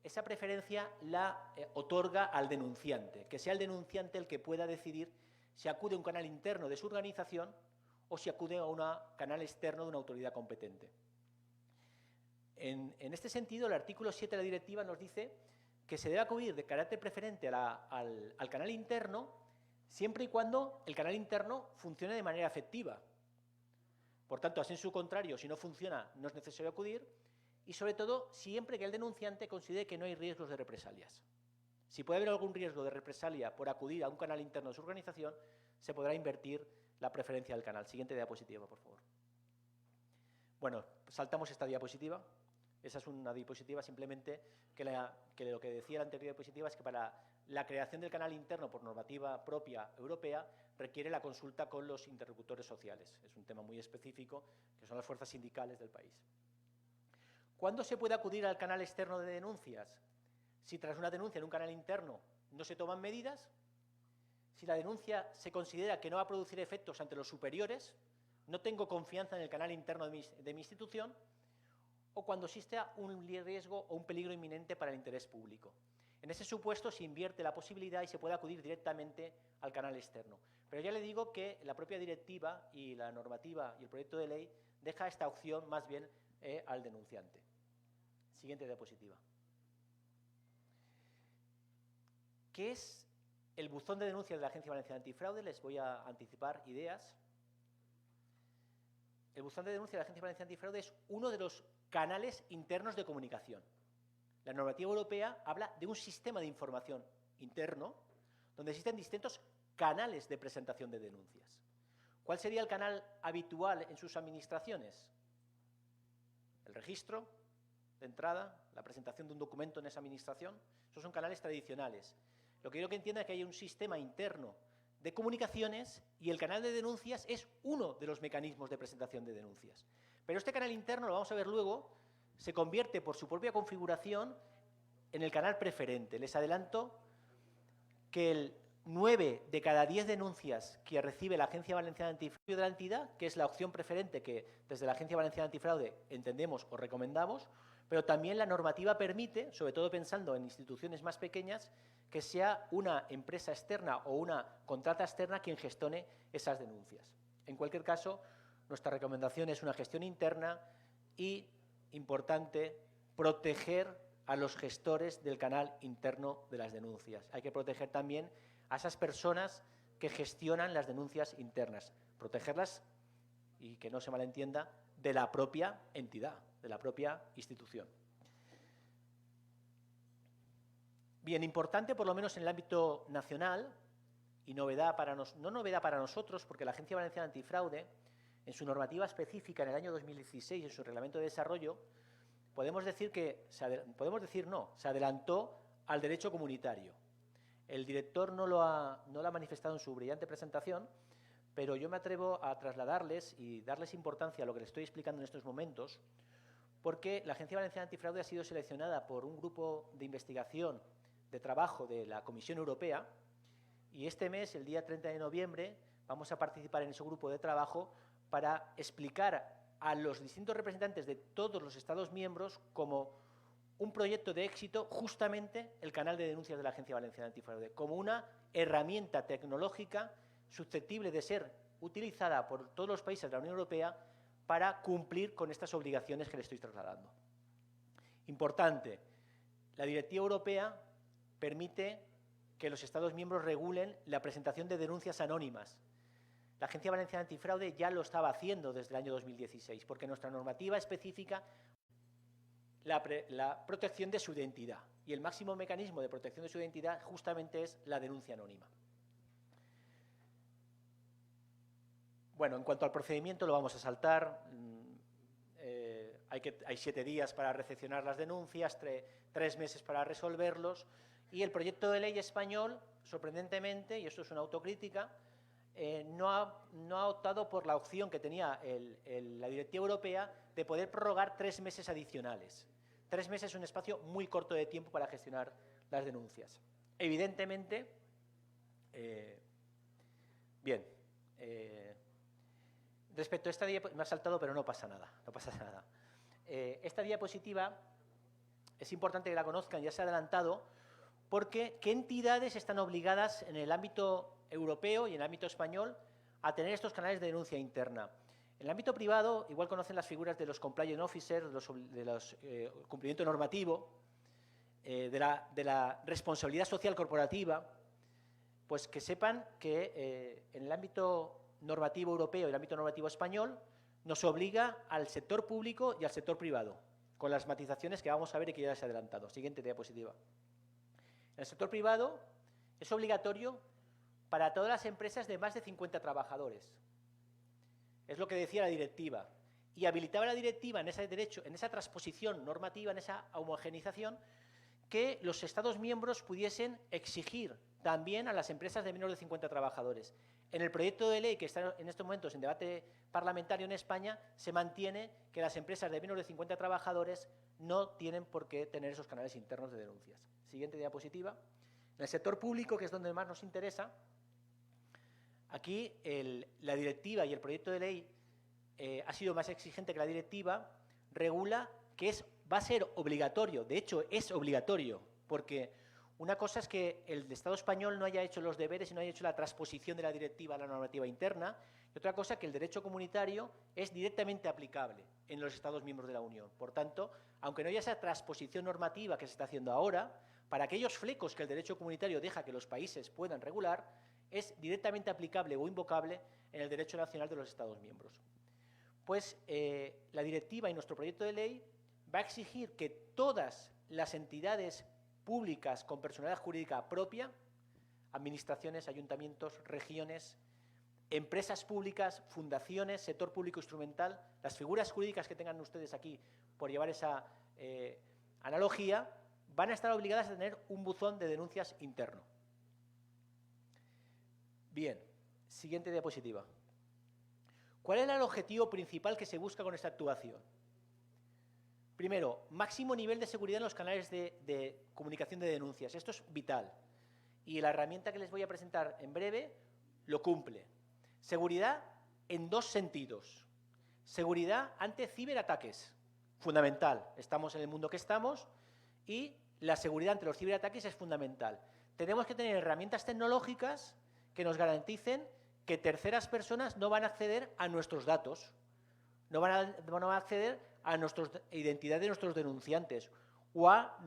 esa preferencia la otorga al denunciante, que sea el denunciante el que pueda decidir si acude a un canal interno de su organización o si acude a un canal externo de una autoridad competente. En este sentido, el artículo 7 de la directiva nos dice que se debe acudir de carácter preferente al canal interno siempre y cuando el canal interno funcione de manera efectiva. Por tanto, así en su contrario, si no funciona, no es necesario acudir y, sobre todo, siempre que el denunciante considere que no hay riesgos de represalias. Si puede haber algún riesgo de represalia por acudir a un canal interno de su organización, se podrá invertir la preferencia del canal. Siguiente diapositiva, por favor. Bueno, saltamos esta diapositiva. Esa es una diapositiva simplemente que lo que decía la anterior diapositiva es que para la creación del canal interno por normativa propia europea requiere la consulta con los interlocutores sociales. Es un tema muy específico, que son las fuerzas sindicales del país. ¿Cuándo se puede acudir al canal externo de denuncias? Si tras una denuncia en un canal interno no se toman medidas, si la denuncia se considera que no va a producir efectos ante los superiores, no tengo confianza en el canal interno de mi institución, o cuando exista un riesgo o un peligro inminente para el interés público. En ese supuesto se invierte la posibilidad y se puede acudir directamente al canal externo. Pero ya le digo que la propia directiva y la normativa y el proyecto de ley deja esta opción más bien al denunciante. Siguiente diapositiva. ¿Qué es el buzón de denuncias de la Agencia Valenciana Antifraude? Les voy a anticipar ideas. el buzón de denuncia de la Agencia Valenciana Antifraude es uno de los canales internos de comunicación. La normativa europea habla de un sistema de información interno donde existen distintos canales de presentación de denuncias. ¿Cuál sería el canal habitual en sus administraciones? El registro de entrada, la presentación de un documento en esa administración. Esos son canales tradicionales. Lo que quiero que entienda es que hay un sistema interno de comunicaciones y el canal de denuncias es uno de los mecanismos de presentación de denuncias. Pero este canal interno, lo vamos a ver luego, se convierte por su propia configuración en el canal preferente. Les adelanto que el 9 de cada 10 denuncias que recibe la Agencia Valenciana Antifraude de la entidad, que es la opción preferente que desde la Agencia Valenciana Antifraude entendemos o recomendamos, pero también la normativa permite, sobre todo pensando en instituciones más pequeñas, que sea una empresa externa o una contrata externa quien gestione esas denuncias. En cualquier caso, nuestra recomendación es una gestión interna y, importante, proteger a los gestores del canal interno de las denuncias. Hay que proteger también a esas personas que gestionan las denuncias internas. Protegerlas, y que no se malentienda, de la propia entidad, de la propia institución. Bien, importante, por lo menos en el ámbito nacional, y novedad para no novedad para nosotros, porque la Agencia Valenciana Antifraude, en su normativa específica en el año 2016, en su reglamento de desarrollo, se adelantó al derecho comunitario. El director no lo ha manifestado en su brillante presentación, pero yo me atrevo a trasladarles y darles importancia a lo que les estoy explicando en estos momentos, porque la Agencia Valenciana Antifraude ha sido seleccionada por un grupo de investigación de trabajo de la Comisión Europea y este mes, el día 30 de noviembre, vamos a participar en ese grupo de trabajo para explicar a los distintos representantes de todos los Estados miembros como un proyecto de éxito justamente el canal de denuncias de la Agencia Valenciana Antifraude, como una herramienta tecnológica susceptible de ser utilizada por todos los países de la Unión Europea para cumplir con estas obligaciones que le estoy trasladando. Importante, la Directiva Europea permite que los Estados miembros regulen la presentación de denuncias anónimas. La Agencia Valenciana Antifraude ya lo estaba haciendo desde el año 2016, porque nuestra normativa específica la protección de su identidad. Y el máximo mecanismo de protección de su identidad justamente es la denuncia anónima. Bueno, en cuanto al procedimiento lo vamos a saltar. Hay 7 días para recepcionar las denuncias, 3 meses para resolverlos. Y el proyecto de ley español, sorprendentemente, y esto es una autocrítica, no ha optado por la opción que tenía la Directiva Europea de poder prorrogar 3 meses adicionales. 3 meses es un espacio muy corto de tiempo para gestionar las denuncias. Evidentemente, respecto a esta diapositiva, me ha saltado, pero no pasa nada, no pasa nada. Esta diapositiva es importante que la conozcan, ya se ha adelantado, porque ¿qué entidades están obligadas en el ámbito europeo y en el ámbito español a tener estos canales de denuncia interna? En el ámbito privado, igual conocen las figuras de los compliance officers, de los cumplimiento normativo, de la responsabilidad social corporativa, pues que sepan que en el ámbito normativo europeo y el ámbito normativo español nos obliga al sector público y al sector privado, con las matizaciones que vamos a ver y que ya les he adelantado. Siguiente diapositiva. En el sector privado es obligatorio para todas las empresas de más de 50 trabajadores. Es lo que decía la directiva. Y habilitaba la directiva en ese derecho, en esa transposición normativa, en esa homogenización, que los Estados miembros pudiesen exigir también a las empresas de menos de 50 trabajadores. En el proyecto de ley que está en estos momentos en debate parlamentario en España, se mantiene que las empresas de menos de 50 trabajadores no tienen por qué tener esos canales internos de denuncias. Siguiente diapositiva. En el sector público, que es donde más nos interesa, aquí la directiva y el proyecto de ley ha sido más exigente que la directiva, regula que va a ser obligatorio, de hecho es obligatorio, porque una cosa es que el Estado español no haya hecho los deberes y no haya hecho la transposición de la directiva a la normativa interna, y otra cosa que el derecho comunitario es directamente aplicable en los Estados miembros de la Unión. Por tanto, aunque no haya esa transposición normativa que se está haciendo ahora, para aquellos flecos que el derecho comunitario deja que los países puedan regular, es directamente aplicable o invocable en el derecho nacional de los Estados miembros. pues la directiva y nuestro proyecto de ley va a exigir que todas las entidades públicas con personalidad jurídica propia, administraciones, ayuntamientos, regiones, empresas públicas, fundaciones, sector público instrumental, las figuras jurídicas que tengan ustedes aquí, por llevar esa analogía, van a estar obligadas a tener un buzón de denuncias interno. Bien, siguiente diapositiva. ¿Cuál es el objetivo principal que se busca con esta actuación? Primero, máximo nivel de seguridad en los canales de comunicación de denuncias. Esto es vital. Y la herramienta que les voy a presentar en breve lo cumple. Seguridad en dos sentidos. Seguridad ante ciberataques, fundamental. Estamos en el mundo que estamos y la seguridad ante los ciberataques es fundamental. Tenemos que tener herramientas tecnológicas que nos garanticen que terceras personas no van a acceder a nuestros datos, no van a acceder a la identidad de nuestros denunciantes o a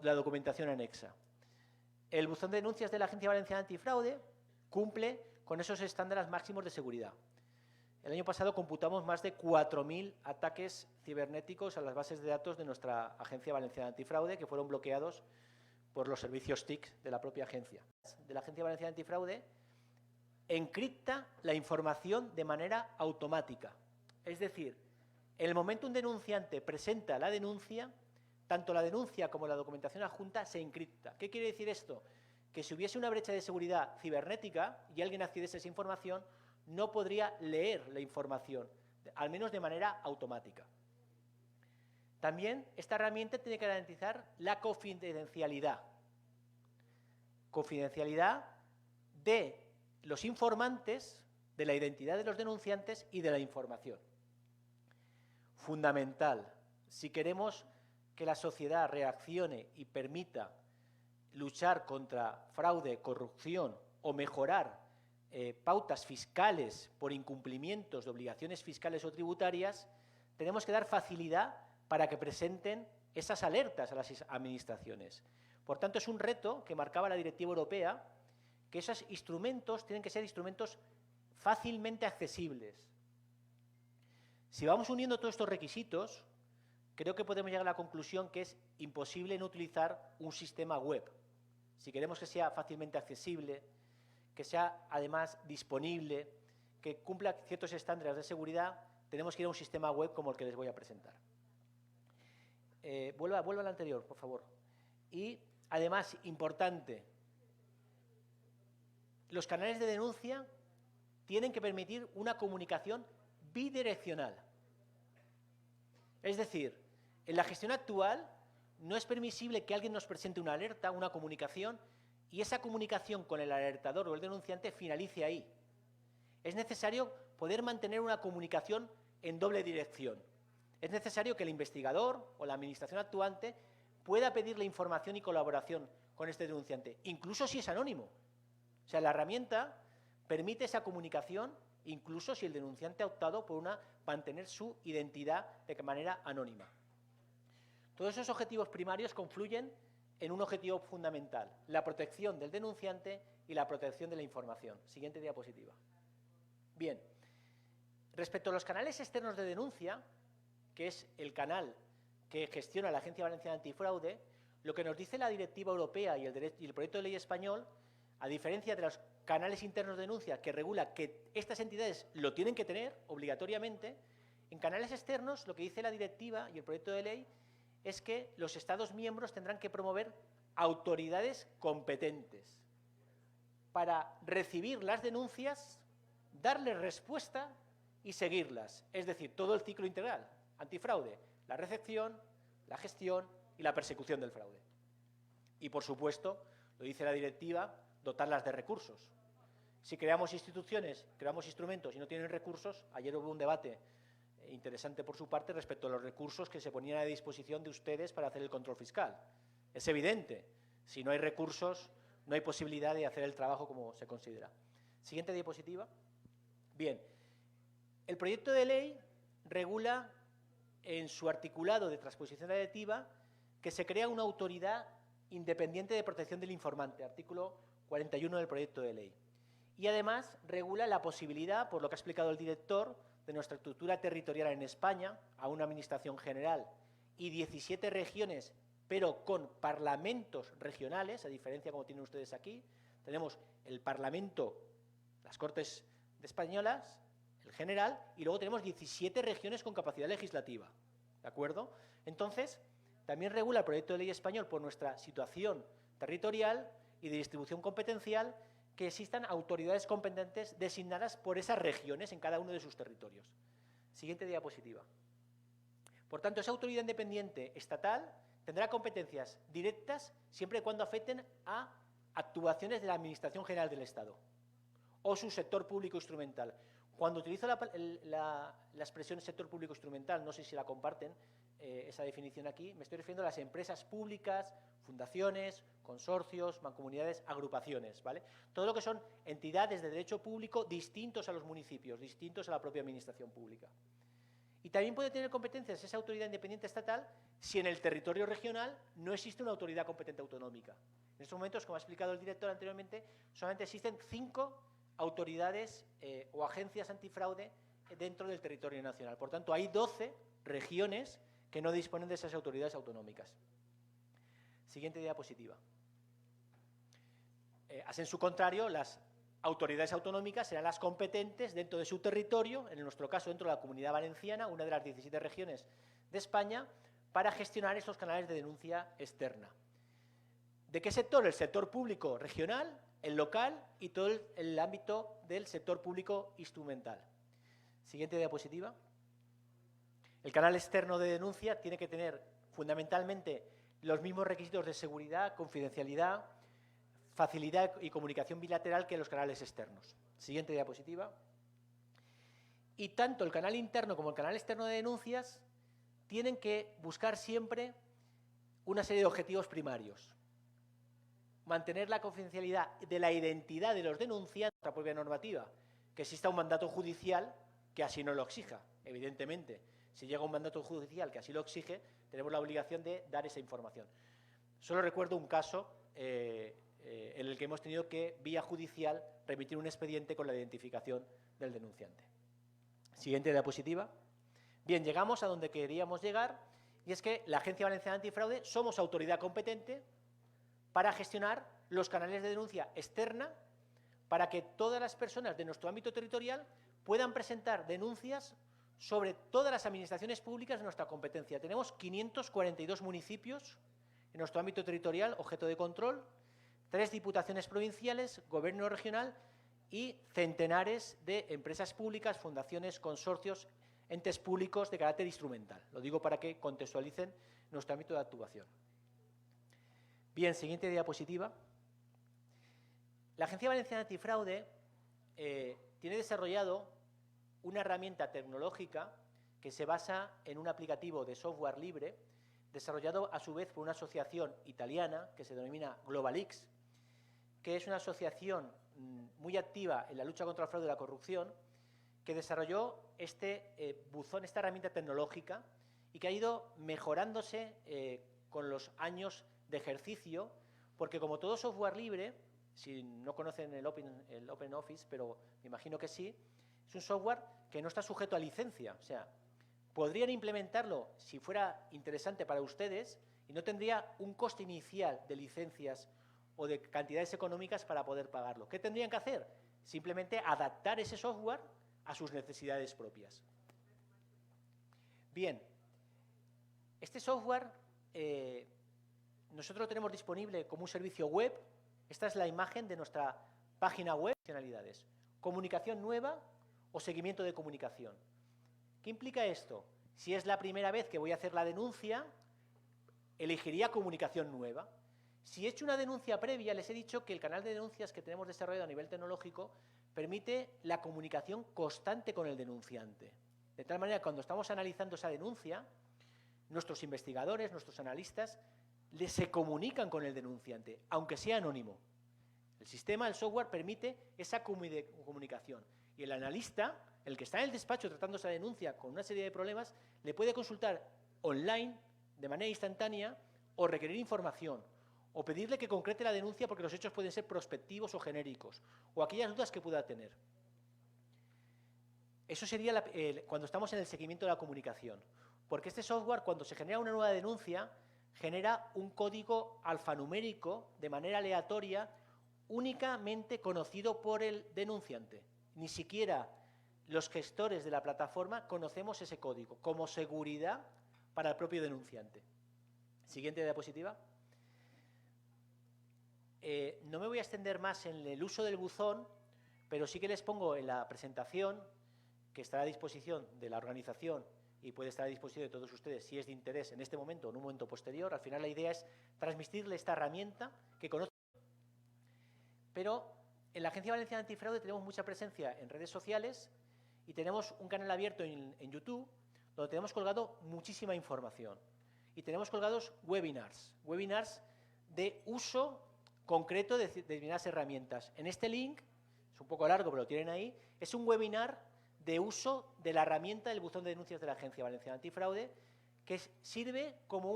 la documentación anexa. El buzón de denuncias de la Agencia Valenciana Antifraude cumple con esos estándares máximos de seguridad. El año pasado computamos más de 4.000 ataques cibernéticos a las bases de datos de nuestra Agencia Valenciana Antifraude, que fueron bloqueados por los servicios TIC de la propia agencia. De la Agencia Valenciana Antifraude encripta la información de manera automática. Es decir, en el momento un denunciante presenta la denuncia, tanto la denuncia como la documentación adjunta se encripta. ¿Qué quiere decir esto? Que si hubiese una brecha de seguridad cibernética y alguien accediese a esa información, no podría leer la información, al menos de manera automática. También esta herramienta tiene que garantizar la confidencialidad. Confidencialidad de los informantes, de la identidad de los denunciantes y de la información. Fundamental. Si queremos que la sociedad reaccione y permita luchar contra fraude, corrupción o mejorar pautas fiscales por incumplimientos de obligaciones fiscales o tributarias, tenemos que dar facilidad para que presenten esas alertas a las administraciones. Por tanto, es un reto que marcaba la Directiva Europea, que esos instrumentos tienen que ser instrumentos fácilmente accesibles. Si vamos uniendo todos estos requisitos, creo que podemos llegar a la conclusión que es imposible no utilizar un sistema web. Si queremos que sea fácilmente accesible, que sea además disponible, que cumpla ciertos estándares de seguridad, tenemos que ir a un sistema web como el que les voy a presentar. Vuelva al anterior, por favor. Y además, importante, los canales de denuncia tienen que permitir una comunicación bidireccional. Es decir, en la gestión actual no es permisible que alguien nos presente una alerta, una comunicación, y esa comunicación con el alertador o el denunciante finalice ahí. Es necesario poder mantener una comunicación en doble dirección. Es necesario que el investigador o la administración actuante pueda pedirle información y colaboración con este denunciante, incluso si es anónimo. O sea, la herramienta permite esa comunicación, incluso si el denunciante ha optado por mantener su identidad de manera anónima. Todos esos objetivos primarios confluyen en un objetivo fundamental, la protección del denunciante y la protección de la información. Siguiente diapositiva. Bien, respecto a los canales externos de denuncia, que es el canal que gestiona la Agencia Valenciana Antifraude, lo que nos dice la Directiva Europea y el proyecto de ley español, a diferencia de los canales internos de denuncia que regula que estas entidades lo tienen que tener obligatoriamente, en canales externos lo que dice la Directiva y el proyecto de ley es que los Estados miembros tendrán que promover autoridades competentes para recibir las denuncias, darles respuesta y seguirlas. Es decir, todo el ciclo integral, antifraude, la recepción, la gestión y la persecución del fraude. Y, por supuesto, lo dice la Directiva, dotarlas de recursos. Si creamos instituciones, creamos instrumentos y no tienen recursos, ayer hubo un debate interesante por su parte respecto a los recursos que se ponían a disposición de ustedes para hacer el control fiscal. Es evidente, si no hay recursos, no hay posibilidad de hacer el trabajo como se considera. Siguiente diapositiva. Bien, el proyecto de ley regula en su articulado de transposición de la directiva que se crea una autoridad independiente de protección del informante, artículo 41 del proyecto de ley. y además regula la posibilidad, por lo que ha explicado el director, de nuestra estructura territorial en España, a una administración general y 17 regiones, pero con parlamentos regionales, a diferencia como tienen ustedes aquí. Tenemos el Parlamento, las Cortes españolas, el general, y luego tenemos 17 regiones con capacidad legislativa, ¿de acuerdo? Entonces, también regula el proyecto de ley español por nuestra situación territorial y de distribución competencial, que existan autoridades competentes designadas por esas regiones en cada uno de sus territorios. Siguiente diapositiva. Por tanto, esa autoridad independiente estatal tendrá competencias directas siempre y cuando afecten a actuaciones de la Administración General del Estado o su sector público instrumental. Cuando utilizo la expresión sector público instrumental, no sé si la comparten, esa definición aquí, me estoy refiriendo a las empresas públicas, fundaciones, consorcios, mancomunidades, agrupaciones, ¿vale? Todo lo que son entidades de derecho público distintos a los municipios, distintos a la propia administración pública. Y también puede tener competencias esa autoridad independiente estatal si en el territorio regional no existe una autoridad competente autonómica. En estos momentos, como ha explicado el director anteriormente, solamente existen 5 autoridades o agencias antifraude dentro del territorio nacional. Por tanto, hay 12 regiones que no disponen de esas autoridades autonómicas. Siguiente diapositiva. En su contrario, las autoridades autonómicas serán las competentes dentro de su territorio, en nuestro caso dentro de la Comunidad Valenciana, una de las 17 regiones de España, para gestionar estos canales de denuncia externa. ¿De qué sector? El sector público regional, el local y todo el ámbito del sector público instrumental. Siguiente diapositiva. El canal externo de denuncia tiene que tener fundamentalmente los mismos requisitos de seguridad, confidencialidad, facilidad y comunicación bilateral que los canales externos. Siguiente diapositiva. Y tanto el canal interno como el canal externo de denuncias tienen que buscar siempre una serie de objetivos primarios. Mantener la confidencialidad de la identidad de los denunciantes, nuestra propia normativa, que exista un mandato judicial que así no lo exija, evidentemente. Si llega un mandato judicial que así lo exige, tenemos la obligación de dar esa información. Solo recuerdo un caso en el que hemos tenido que, vía judicial, remitir un expediente con la identificación del denunciante. Siguiente diapositiva. Bien, llegamos a donde queríamos llegar, y es que la Agencia Valenciana Antifraude somos autoridad competente para gestionar los canales de denuncia externa para que todas las personas de nuestro ámbito territorial puedan presentar denuncias sobre todas las administraciones públicas de nuestra competencia. Tenemos 542 municipios en nuestro ámbito territorial, objeto de control, 3 diputaciones provinciales, gobierno regional y centenares de empresas públicas, fundaciones, consorcios, entes públicos de carácter instrumental. Lo digo para que contextualicen nuestro ámbito de actuación. Bien, siguiente diapositiva. La Agencia Valenciana Antifraude tiene desarrollado una herramienta tecnológica que se basa en un aplicativo de software libre, desarrollado a su vez por una asociación italiana que se denomina GlobalX, que es una asociación muy activa en la lucha contra el fraude y la corrupción, que desarrolló este buzón, esta herramienta tecnológica, y que ha ido mejorándose con los años de ejercicio, porque como todo software libre, si no conocen el Open Office, pero me imagino que sí, es un software que no está sujeto a licencia. O sea, podrían implementarlo si fuera interesante para ustedes y no tendría un coste inicial de licencias o de cantidades económicas para poder pagarlo. ¿Qué tendrían que hacer? Simplemente adaptar ese software a sus necesidades propias. Bien, este software nosotros lo tenemos disponible como un servicio web. Esta es la imagen de nuestra página web. Funcionalidades: comunicación nueva o seguimiento de comunicación. ¿Qué implica esto? Si es la primera vez que voy a hacer la denuncia, elegiría comunicación nueva. Si he hecho una denuncia previa, les he dicho que el canal de denuncias que tenemos desarrollado a nivel tecnológico permite la comunicación constante con el denunciante. De tal manera que cuando estamos analizando esa denuncia, nuestros investigadores, nuestros analistas, se comunican con el denunciante, aunque sea anónimo. El sistema, el software, permite esa comunicación. Y el analista, el que está en el despacho tratando esa denuncia con una serie de problemas, le puede consultar online, de manera instantánea, o requerir información, o pedirle que concrete la denuncia porque los hechos pueden ser prospectivos o genéricos, o aquellas dudas que pueda tener. Eso sería cuando estamos en el seguimiento de la comunicación, porque este software, cuando se genera una nueva denuncia, genera un código alfanumérico de manera aleatoria, únicamente conocido por el denunciante. Ni siquiera los gestores de la plataforma conocemos ese código, como seguridad para el propio denunciante. Siguiente diapositiva. No me voy a extender más en el uso del buzón, pero sí que les pongo en la presentación, que estará a disposición de la organización y puede estar a disposición de todos ustedes si es de interés en este momento o en un momento posterior. Al final la idea es transmitirle esta herramienta que conozco. Pero en la Agencia Valenciana Antifraude tenemos mucha presencia en redes sociales y tenemos un canal abierto en YouTube donde tenemos colgado muchísima información. Y tenemos colgados webinars de uso concreto de determinadas herramientas. En este link, es un poco largo pero lo tienen ahí, es un webinar de uso de la herramienta del buzón de denuncias de la Agencia Valenciana Antifraude, que sirve como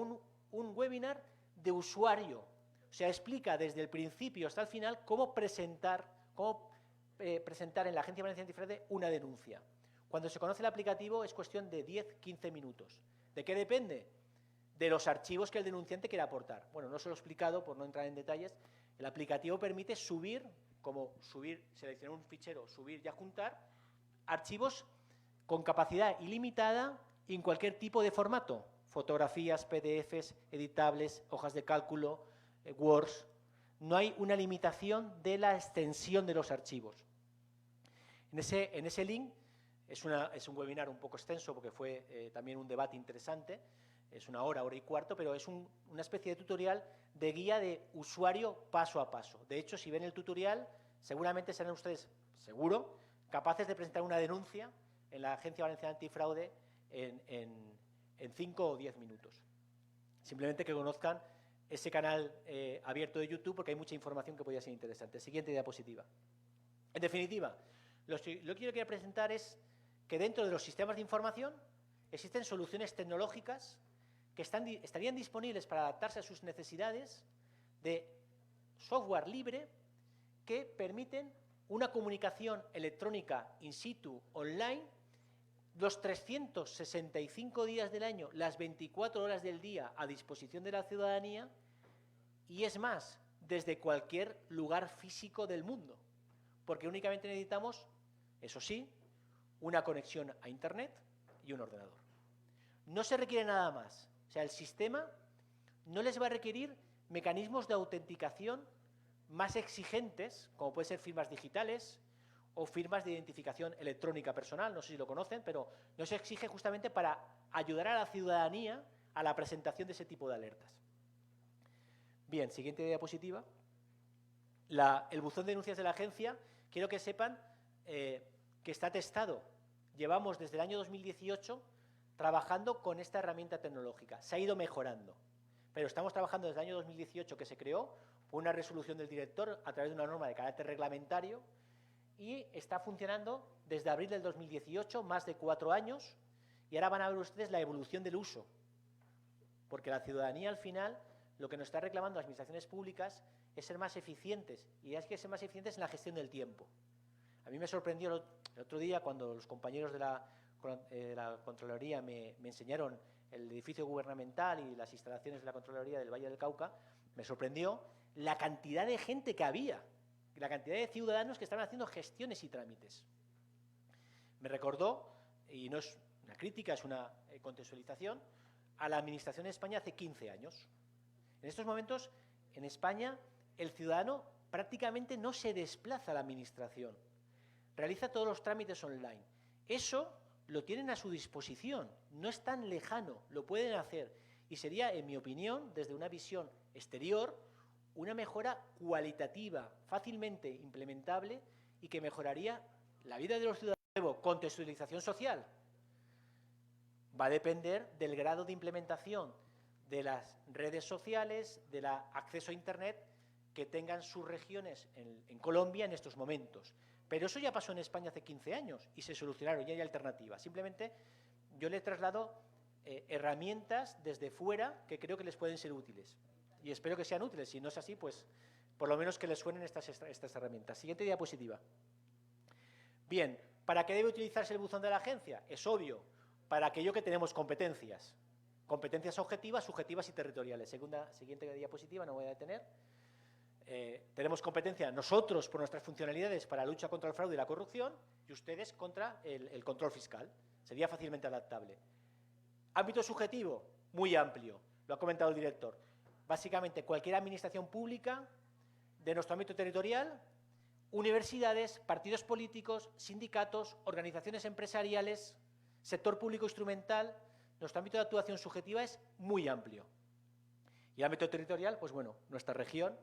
un webinar de usuario. O sea, explica desde el principio hasta el final cómo presentar en la Agencia Valenciana Antifraude una denuncia. Cuando se conoce el aplicativo es cuestión de 10-15 minutos. ¿De qué depende? De los archivos que el denunciante quiera aportar. Bueno, no se lo he explicado por no entrar en detalles. El aplicativo permite subir, seleccionar un fichero, subir y adjuntar archivos con capacidad ilimitada en cualquier tipo de formato. Fotografías, PDFs, editables, hojas de cálculo, Words. No hay una limitación de la extensión de los archivos. En ese link, es un webinar un poco extenso porque fue también un debate interesante, es una hora y cuarto, pero es una especie de tutorial de guía de usuario paso a paso. De hecho, si ven el tutorial, seguramente serán ustedes, seguro, capaces de presentar una denuncia en la Agencia Valenciana Antifraude en 5 o 10 minutos. Simplemente que conozcan ese canal abierto de YouTube porque hay mucha información que podría ser interesante. Siguiente diapositiva. En definitiva, lo que yo quiero presentar es que dentro de los sistemas de información existen soluciones tecnológicas que estarían disponibles para adaptarse a sus necesidades de software libre que permiten una comunicación electrónica in situ, online, los 365 días del año, las 24 horas del día a disposición de la ciudadanía y es más, desde cualquier lugar físico del mundo, porque únicamente necesitamos, eso sí, una conexión a Internet y un ordenador. No se requiere nada más. O sea, el sistema no les va a requerir mecanismos de autenticación más exigentes, como pueden ser firmas digitales o firmas de identificación electrónica personal, no sé si lo conocen, pero no se exige justamente para ayudar a la ciudadanía a la presentación de ese tipo de alertas. Bien, siguiente diapositiva. El buzón de denuncias de la agencia, quiero que sepan que está testado. Llevamos desde el año 2018 trabajando con esta herramienta tecnológica. Se ha ido mejorando, pero estamos trabajando desde el año 2018 que se creó por una resolución del director a través de una norma de carácter reglamentario y está funcionando desde abril del 2018, más de 4 años, y ahora van a ver ustedes la evolución del uso, porque la ciudadanía al final lo que nos está reclamando las administraciones públicas es ser más eficientes, y es que ser más eficientes en la gestión del tiempo. A mí me sorprendió el otro día cuando los compañeros de la Contraloría me enseñaron el edificio gubernamental y las instalaciones de la Contraloría del Valle del Cauca, me sorprendió la cantidad de gente que había, la cantidad de ciudadanos que estaban haciendo gestiones y trámites. Me recordó, y no es una crítica, es una contextualización, a la Administración de España hace 15 años. En estos momentos, en España, el ciudadano prácticamente no se desplaza a la Administración, realiza todos los trámites online. Eso lo tienen a su disposición, no es tan lejano, lo pueden hacer. Y sería, en mi opinión, desde una visión exterior, una mejora cualitativa, fácilmente implementable y que mejoraría la vida de los ciudadanos. Contextualización social. Va a depender del grado de implementación de las redes sociales, del acceso a Internet que tengan sus regiones en Colombia en estos momentos. Pero eso ya pasó en España hace 15 años y se solucionaron, ya hay alternativas. Simplemente yo le traslado herramientas desde fuera que creo que les pueden ser útiles. y espero que sean útiles. Si no es así, pues por lo menos que les suenen estas herramientas. Siguiente diapositiva. Bien, ¿para qué debe utilizarse el buzón de la agencia? Es obvio, para aquello que tenemos competencias. Competencias objetivas, subjetivas y territoriales. Siguiente diapositiva, no voy a detener. Tenemos competencia nosotros por nuestras funcionalidades para la lucha contra el fraude y la corrupción y ustedes contra el control fiscal. Sería fácilmente adaptable. Ámbito subjetivo, muy amplio, lo ha comentado el director. Básicamente cualquier administración pública de nuestro ámbito territorial, universidades, partidos políticos, sindicatos, organizaciones empresariales, sector público instrumental. Nuestro ámbito de actuación subjetiva es muy amplio. Y el ámbito territorial, pues bueno, nuestra región,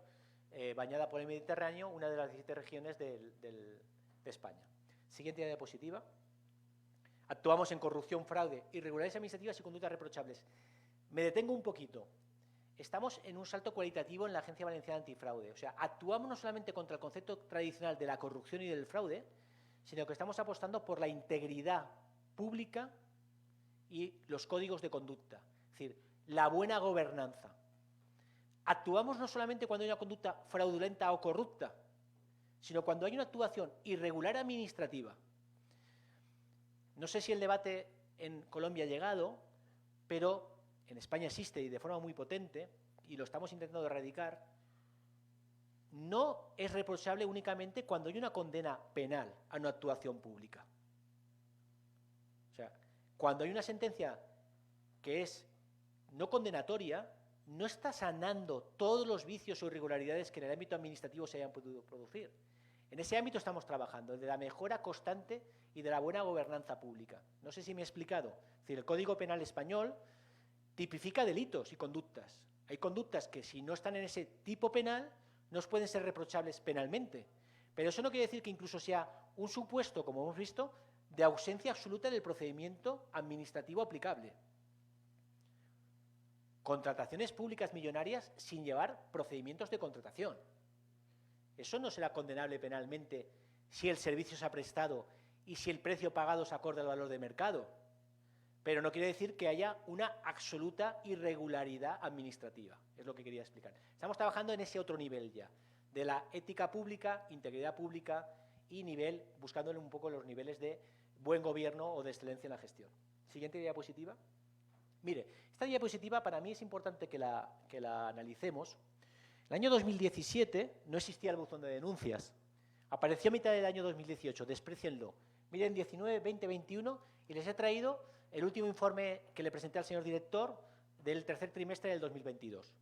bañada por el Mediterráneo, una de las 17 regiones de España. Siguiente diapositiva. Actuamos en corrupción, fraude, irregularidades administrativas y conductas reprochables. Me detengo un poquito. Estamos en un salto cualitativo en la Agencia Valenciana Antifraude. O sea, actuamos no solamente contra el concepto tradicional de la corrupción y del fraude, sino que estamos apostando por la integridad pública y los códigos de conducta. Es decir, la buena gobernanza. Actuamos no solamente cuando hay una conducta fraudulenta o corrupta, sino cuando hay una actuación irregular administrativa. No sé si el debate en Colombia ha llegado, pero en España existe y de forma muy potente, y lo estamos intentando erradicar. No es reprochable únicamente cuando hay una condena penal a una actuación pública. O sea, cuando hay una sentencia que es no condenatoria, no está sanando todos los vicios o irregularidades que en el ámbito administrativo se hayan podido producir. En ese ámbito estamos trabajando, el de la mejora constante y de la buena gobernanza pública. No sé si me he explicado. Es decir, el Código Penal español tipifica delitos y conductas. Hay conductas que si no están en ese tipo penal no pueden ser reprochables penalmente. Pero eso no quiere decir que incluso sea un supuesto, como hemos visto, de ausencia absoluta del procedimiento administrativo aplicable. Contrataciones públicas millonarias sin llevar procedimientos de contratación. Eso no será condenable penalmente si el servicio se ha prestado y si el precio pagado es acorde al valor de mercado. Pero no quiere decir que haya una absoluta irregularidad administrativa. Es lo que quería explicar. Estamos trabajando en ese otro nivel ya, de la ética pública, integridad pública y nivel, buscándole un poco los niveles de buen gobierno o de excelencia en la gestión. Siguiente diapositiva. Mire, esta diapositiva para mí es importante que la analicemos. En el año 2017 no existía el buzón de denuncias. Apareció a mitad del año 2018, desprécienlo. Miren 19, 20, 21 y les he traído el último informe que le presenté al señor director del tercer trimestre del 2022.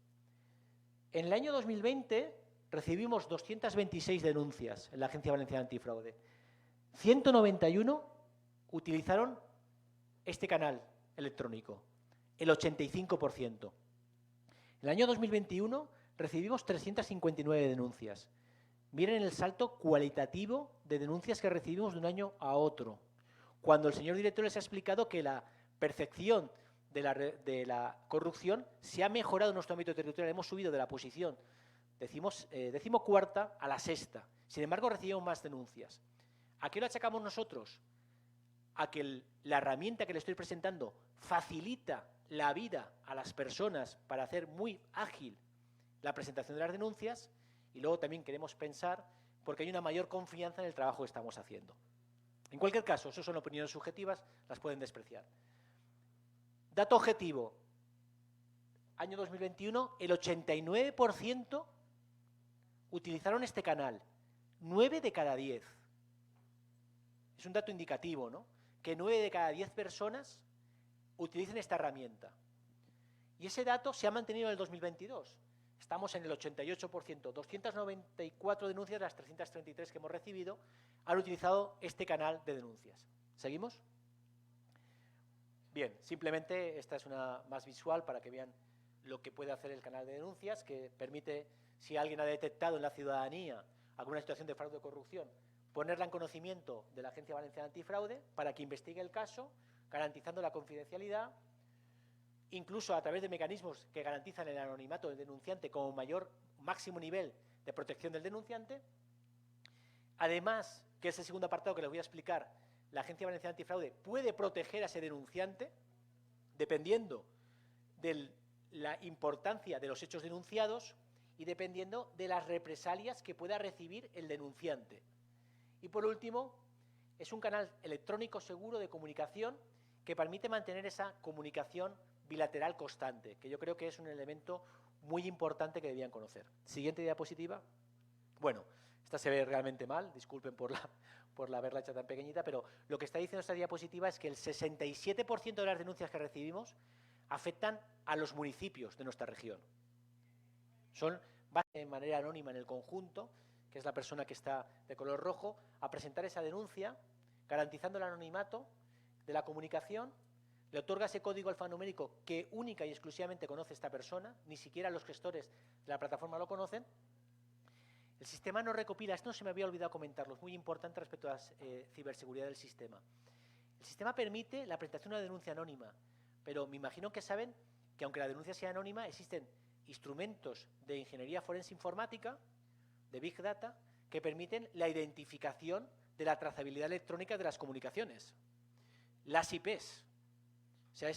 En el año 2020 recibimos 226 denuncias en la Agencia Valenciana Antifraude. 191 utilizaron este canal electrónico, el 85%. En el año 2021 recibimos 359 denuncias. Miren el salto cualitativo de denuncias que recibimos de un año a otro. Cuando el señor director les ha explicado que la percepción de la corrupción se ha mejorado en nuestro ámbito territorial, hemos subido de la posición decimocuarta a la sexta. Sin embargo, recibimos más denuncias. ¿A qué lo achacamos nosotros? A que la herramienta que le estoy presentando facilita la vida a las personas para hacer muy ágil la presentación de las denuncias y luego también queremos pensar porque hay una mayor confianza en el trabajo que estamos haciendo. En cualquier caso, eso son opiniones subjetivas, las pueden despreciar. Dato objetivo. Año 2021, el 89% utilizaron este canal. 9 de cada 10. Es un dato indicativo, ¿no? Que 9 de cada 10 personas utilicen esta herramienta. Y ese dato se ha mantenido en el 2022. Estamos en el 88%. 294 denuncias de las 333 que hemos recibido han utilizado este canal de denuncias. ¿Seguimos? Bien, simplemente esta es una más visual para que vean lo que puede hacer el canal de denuncias, que permite, si alguien ha detectado en la ciudadanía alguna situación de fraude o corrupción, ponerla en conocimiento de la Agencia Valenciana Antifraude para que investigue el caso, garantizando la confidencialidad, incluso a través de mecanismos que garantizan el anonimato del denunciante como máximo nivel de protección del denunciante. Además, que es el segundo apartado que les voy a explicar, la Agencia Valenciana Antifraude puede proteger a ese denunciante dependiendo del la importancia de los hechos denunciados y dependiendo de las represalias que pueda recibir el denunciante. Y por último, es un canal electrónico seguro de comunicación que permite mantener esa comunicación bilateral constante, que yo creo que es un elemento muy importante que debían conocer. Siguiente diapositiva. Bueno, esta se ve realmente mal, disculpen por haberla hecho tan pequeñita, pero lo que está diciendo esta diapositiva es que el 67% de las denuncias que recibimos afectan a los municipios de nuestra región. Son de manera anónima en el conjunto, que es la persona que está de color rojo, a presentar esa denuncia, garantizando el anonimato de la comunicación, le otorga ese código alfanumérico que única y exclusivamente conoce esta persona, ni siquiera los gestores de la plataforma lo conocen. El sistema no recopila, esto no se me había olvidado comentarlo, es muy importante respecto a la ciberseguridad del sistema. El sistema permite la presentación de una denuncia anónima, pero me imagino que saben que aunque la denuncia sea anónima, existen instrumentos de ingeniería forense informática, de Big Data, que permiten la identificación de la trazabilidad electrónica de las comunicaciones. Las IPs. O sea,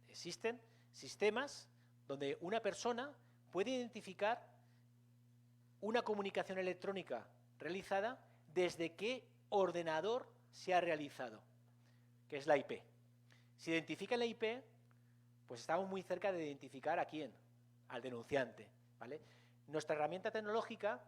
existen sistemas donde una persona puede identificar una comunicación electrónica realizada desde qué ordenador se ha realizado, que es la IP. Si identifica la IP, pues estamos muy cerca de identificar a quién, al denunciante, ¿vale? Nuestra herramienta tecnológica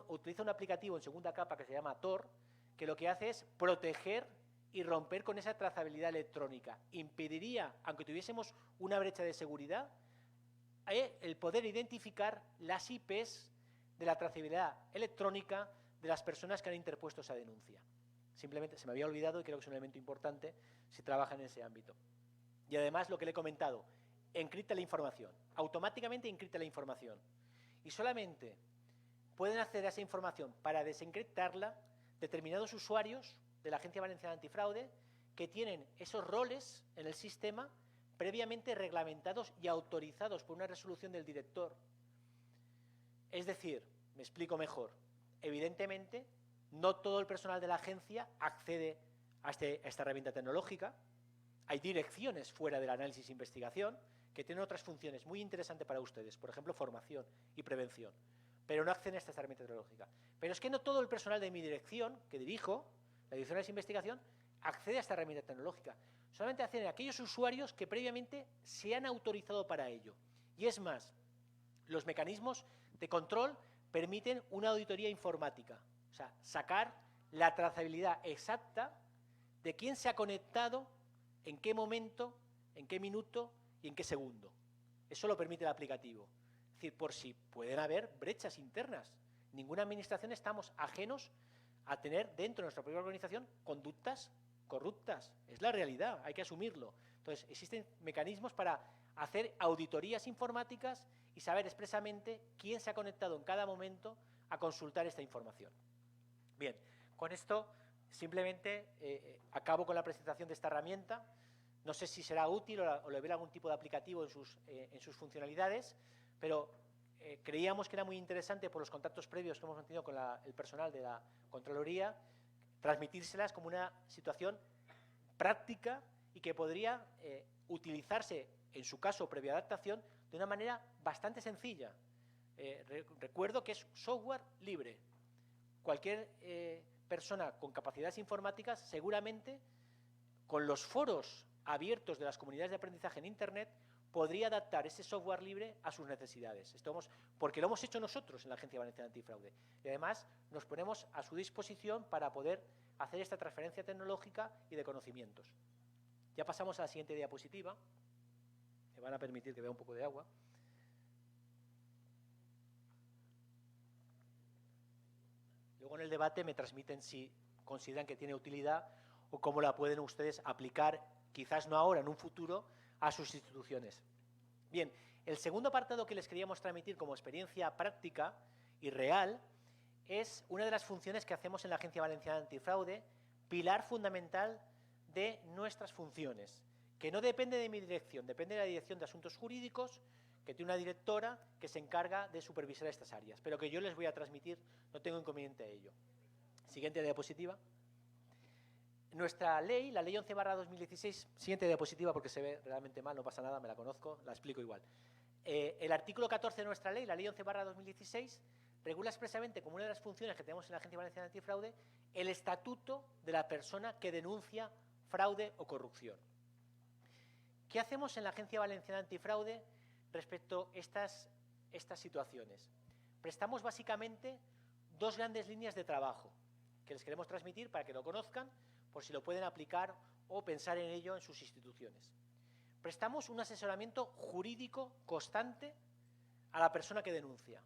utiliza un aplicativo en segunda capa que se llama Tor, que lo que hace es proteger y romper con esa trazabilidad electrónica. Impediría, aunque tuviésemos una brecha de seguridad, el poder identificar las IPs de la trazabilidad electrónica de las personas que han interpuesto esa denuncia. Simplemente se me había olvidado y creo que es un elemento importante si trabajan en ese ámbito. Y además, lo que le he comentado, encripta la información, automáticamente encripta la información. Y solamente pueden acceder a esa información para desencriptarla determinados usuarios de la Agencia Valenciana Antifraude que tienen esos roles en el sistema previamente reglamentados y autorizados por una resolución del director. Es decir, me explico mejor, evidentemente no todo el personal de la agencia accede a esta herramienta tecnológica. Hay direcciones fuera del análisis e investigación que tienen otras funciones muy interesantes para ustedes, por ejemplo, formación y prevención, pero no acceden a esta herramienta tecnológica. Pero es que no todo el personal de mi dirección, que dirijo, la dirección de investigación, accede a esta herramienta tecnológica. Solamente acceden a aquellos usuarios que previamente se han autorizado para ello. Y es más, los mecanismos de control permiten una auditoría informática, o sea, sacar la trazabilidad exacta de quién se ha conectado, en qué momento, en qué minuto y en qué segundo. Eso lo permite el aplicativo. Es decir, por si pueden haber brechas internas. Ninguna administración estamos ajenos a tener dentro de nuestra propia organización conductas corruptas. Es la realidad, hay que asumirlo. Entonces, existen mecanismos para hacer auditorías informáticas y saber expresamente quién se ha conectado en cada momento a consultar esta información. Bien, con esto simplemente acabo con la presentación de esta herramienta. No sé si será útil o le verá algún tipo de aplicativo en sus funcionalidades, pero creíamos que era muy interesante por los contactos previos que hemos mantenido con el personal de la Contraloría, transmitírselas como una situación práctica y que podría utilizarse, en su caso previa adaptación, de una manera bastante sencilla. Recuerdo que es software libre. Cualquier persona con capacidades informáticas, seguramente, con los foros abiertos de las comunidades de aprendizaje en Internet, podría adaptar ese software libre a sus necesidades. Porque lo hemos hecho nosotros en la Agencia Valenciana Antifraude. Y además nos ponemos a su disposición para poder hacer esta transferencia tecnológica y de conocimientos. Ya pasamos a la siguiente diapositiva. Me van a permitir que vea un poco de agua. Luego en el debate me transmiten si consideran que tiene utilidad o cómo la pueden ustedes aplicar, quizás no ahora, en un futuro, a sus instituciones. Bien, el segundo apartado que les queríamos transmitir como experiencia práctica y real es una de las funciones que hacemos en la Agencia Valenciana Antifraude, pilar fundamental de nuestras funciones, que no depende de mi dirección, depende de la Dirección de Asuntos Jurídicos, que tiene una directora que se encarga de supervisar estas áreas, pero que yo les voy a transmitir, no tengo inconveniente a ello. Siguiente diapositiva. Nuestra ley, la ley 11/2016, siguiente diapositiva porque se ve realmente mal, no pasa nada, me la conozco, la explico igual. El artículo 14 de nuestra ley, la ley 11/2016, regula expresamente como una de las funciones que tenemos en la Agencia Valenciana Antifraude el estatuto de la persona que denuncia fraude o corrupción. ¿Qué hacemos en la Agencia Valenciana Antifraude respecto a estas situaciones? Prestamos básicamente dos grandes líneas de trabajo que les queremos transmitir para que lo conozcan, por si lo pueden aplicar o pensar en ello en sus instituciones. Prestamos un asesoramiento jurídico constante a la persona que denuncia.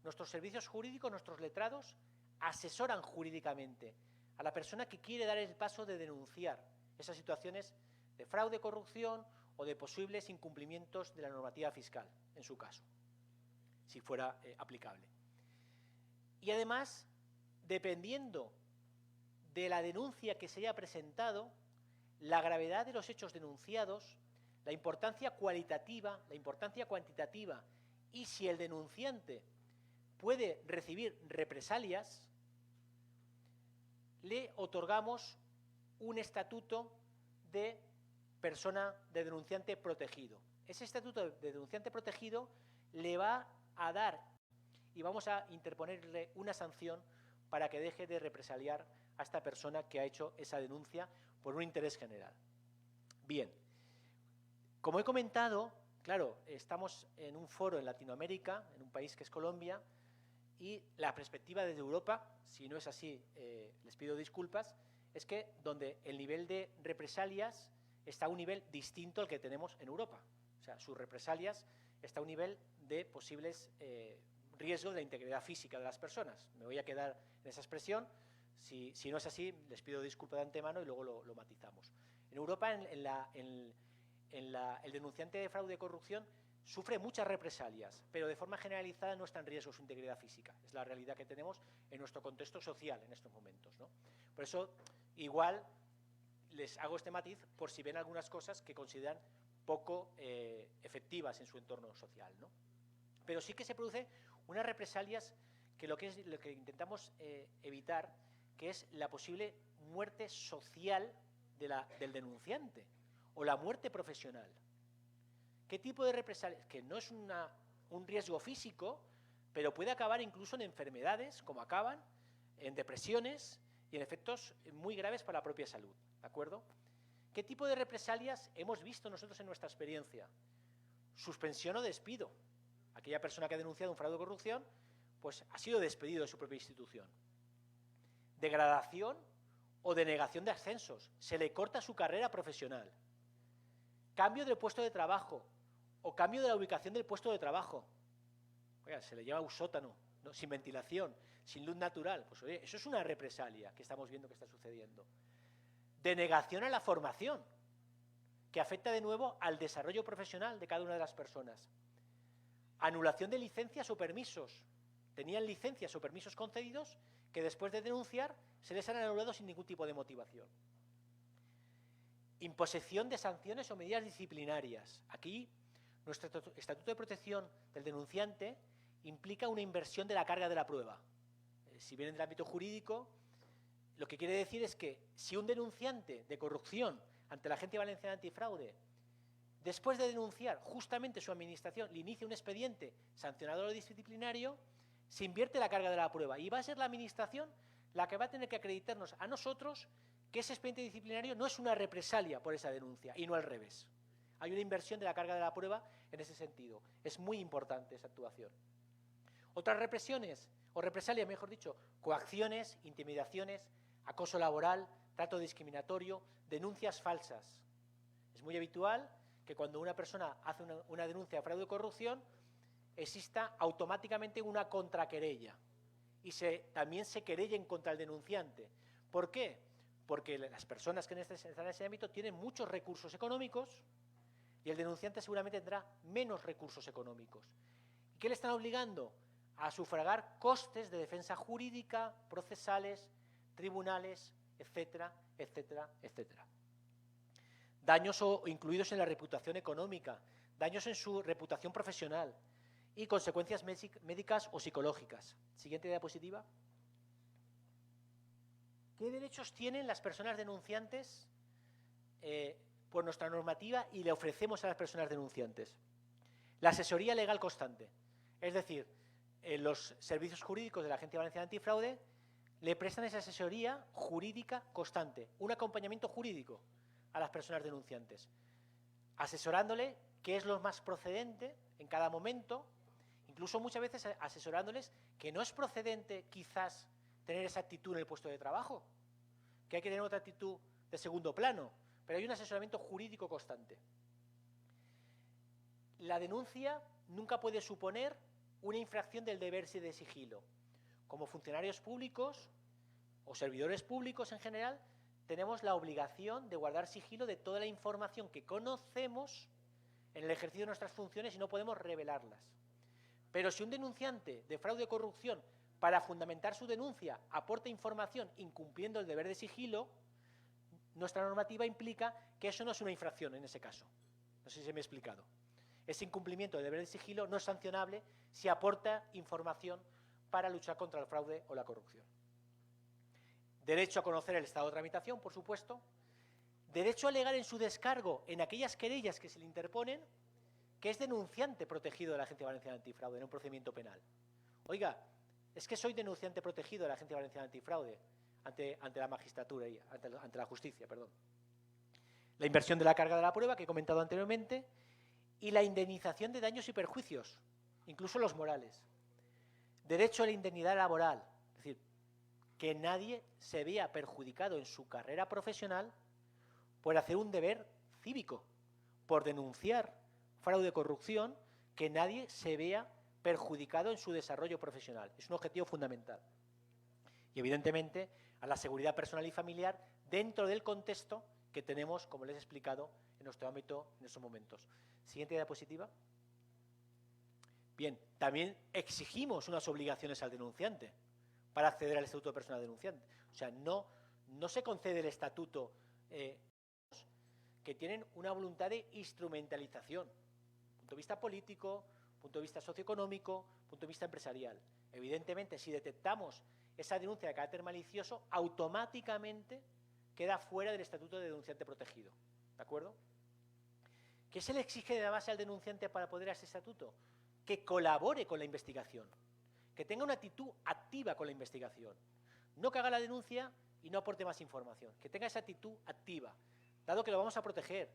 Nuestros servicios jurídicos, nuestros letrados, asesoran jurídicamente a la persona que quiere dar el paso de denunciar esas situaciones de fraude, corrupción o de posibles incumplimientos de la normativa fiscal, en su caso, si fuera aplicable. Y además, dependiendo de la denuncia que se haya presentado, la gravedad de los hechos denunciados, la importancia cualitativa, la importancia cuantitativa y si el denunciante puede recibir represalias, le otorgamos un estatuto de persona de denunciante protegido. Ese estatuto de denunciante protegido le va a dar y vamos a interponerle una sanción para que deje de represaliar a esta persona que ha hecho esa denuncia por un interés general. Bien, como he comentado, claro, estamos en un foro en Latinoamérica, en un país que es Colombia, y la perspectiva desde Europa, si no es así, les pido disculpas, es que donde el nivel de represalias está a un nivel distinto al que tenemos en Europa. O sea, sus represalias está a un nivel de posibles riesgos de la integridad física de las personas. Me voy a quedar en esa expresión. Si no es así, les pido disculpas de antemano y luego lo matizamos. En Europa, el denunciante de fraude y corrupción sufre muchas represalias, pero de forma generalizada no está en riesgo su integridad física. Es la realidad que tenemos en nuestro contexto social en estos momentos, ¿no? Por eso, igual, les hago este matiz por si ven algunas cosas que consideran poco efectivas en su entorno social, ¿no? Pero sí que se produce unas represalias que lo que intentamos evitar, que es la posible muerte social del denunciante o la muerte profesional. ¿Qué tipo de represalias? Que no es un riesgo físico, pero puede acabar incluso en enfermedades, como acaban, en depresiones y en efectos muy graves para la propia salud, ¿de acuerdo? ¿Qué tipo de represalias hemos visto nosotros en nuestra experiencia? Suspensión o despido. Aquella persona que ha denunciado un fraude o corrupción, pues ha sido despedido de su propia institución. Degradación o denegación de ascensos. Se le corta su carrera profesional. Cambio de puesto de trabajo o cambio de la ubicación del puesto de trabajo. Oiga, se le lleva a un sótano, ¿no? Sin ventilación, sin luz natural. Pues oye, eso es una represalia que estamos viendo que está sucediendo. Denegación a la formación, que afecta de nuevo al desarrollo profesional de cada una de las personas. Anulación de licencias o permisos. Tenían licencias o permisos concedidos que después de denunciar se les han anulado sin ningún tipo de motivación. Imposición de sanciones o medidas disciplinarias. Aquí, nuestro Estatuto de Protección del Denunciante implica una inversión de la carga de la prueba. Si viene del ámbito jurídico, lo que quiere decir es que si un denunciante de corrupción ante la Agencia Valenciana Antifraude, después de denunciar, justamente su administración le inicia un expediente sancionador o disciplinario, se invierte la carga de la prueba y va a ser la administración la que va a tener que acreditarnos a nosotros que ese expediente disciplinario no es una represalia por esa denuncia y no al revés. Hay una inversión de la carga de la prueba en ese sentido. Es muy importante esa actuación. Otras represiones, o represalias, mejor dicho, coacciones, intimidaciones, acoso laboral, trato discriminatorio, denuncias falsas. Es muy habitual que cuando una persona hace una denuncia de fraude o corrupción, exista automáticamente una contraquerella y también se querellen contra el denunciante. ¿Por qué? Porque las personas que están en ese ámbito tienen muchos recursos económicos y el denunciante seguramente tendrá menos recursos económicos. ¿Y qué le están obligando? A sufragar costes de defensa jurídica, procesales, tribunales, etcétera, etcétera, etcétera. Daños incluidos en la reputación económica, daños en su reputación profesional y consecuencias médicas o psicológicas. Siguiente diapositiva. ¿Qué derechos tienen las personas denunciantes por nuestra normativa y le ofrecemos a las personas denunciantes? La asesoría legal constante. Es decir, los servicios jurídicos de la Agencia Valenciana Antifraude le prestan esa asesoría jurídica constante, un acompañamiento jurídico a las personas denunciantes, asesorándole qué es lo más procedente en cada momento, incluso muchas veces asesorándoles que no es procedente quizás tener esa actitud en el puesto de trabajo, que hay que tener otra actitud de segundo plano, pero hay un asesoramiento jurídico constante. La denuncia nunca puede suponer una infracción del deber de sigilo. Como funcionarios públicos o servidores públicos en general, tenemos la obligación de guardar sigilo de toda la información que conocemos en el ejercicio de nuestras funciones y no podemos revelarlas. Pero si un denunciante de fraude o corrupción, para fundamentar su denuncia, aporta información incumpliendo el deber de sigilo, nuestra normativa implica que eso no es una infracción en ese caso. No sé si me he explicado. Ese incumplimiento del deber de sigilo no es sancionable si aporta información para luchar contra el fraude o la corrupción. Derecho a conocer el estado de tramitación, por supuesto. Derecho a alegar en su descargo en aquellas querellas que se le interponen que es denunciante protegido de la Agencia Valenciana Antifraude en un procedimiento penal. Oiga, es que soy denunciante protegido de la Agencia Valenciana Antifraude ante la magistratura y ante la justicia, perdón. La inversión de la carga de la prueba, que he comentado anteriormente, y la indemnización de daños y perjuicios, incluso los morales. Derecho a la indemnidad laboral, es decir, que nadie se vea perjudicado en su carrera profesional por hacer un deber cívico, por denunciar fraude o corrupción, que nadie se vea perjudicado en su desarrollo profesional. Es un objetivo fundamental. Y, evidentemente, a la seguridad personal y familiar dentro del contexto que tenemos, como les he explicado, en nuestro ámbito en estos momentos. Siguiente diapositiva. Bien, también exigimos unas obligaciones al denunciante para acceder al estatuto de persona denunciante. O sea, no se concede el estatuto que tienen una voluntad de instrumentalización, punto de vista político, punto de vista socioeconómico, punto de vista empresarial. Evidentemente, si detectamos esa denuncia de carácter malicioso, automáticamente queda fuera del estatuto de denunciante protegido. ¿De acuerdo? ¿Qué se le exige de la base al denunciante para poder a ese estatuto? Que colabore con la investigación, que tenga una actitud activa con la investigación, no que haga la denuncia y no aporte más información, que tenga esa actitud activa, dado que lo vamos a proteger,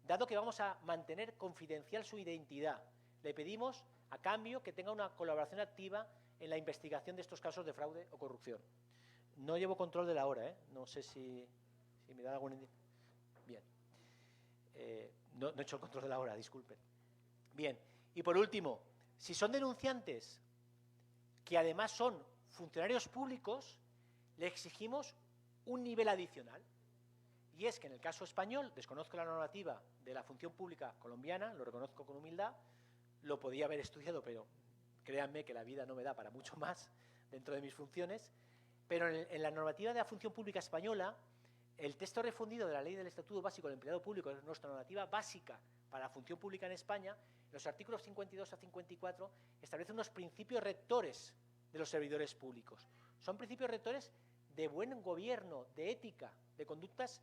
dado que vamos a mantener confidencial su identidad. Le pedimos, a cambio, que tenga una colaboración activa en la investigación de estos casos de fraude o corrupción. No llevo control de la hora, ¿eh? No sé si me da algún indicio. Bien. No he hecho el control de la hora, disculpen. Bien. Y por último, si son denunciantes que además son funcionarios públicos, le exigimos un nivel adicional. Y es que en el caso español, desconozco la normativa de la función pública colombiana, lo reconozco con humildad, lo podía haber estudiado, pero créanme que la vida no me da para mucho más dentro de mis funciones, pero en la normativa de la función pública española, el texto refundido de la Ley del Estatuto Básico del Empleado Público, es nuestra normativa básica para la función pública en España, los artículos 52 a 54 establecen unos principios rectores de los servidores públicos. Son principios rectores de buen gobierno, de ética, de conductas.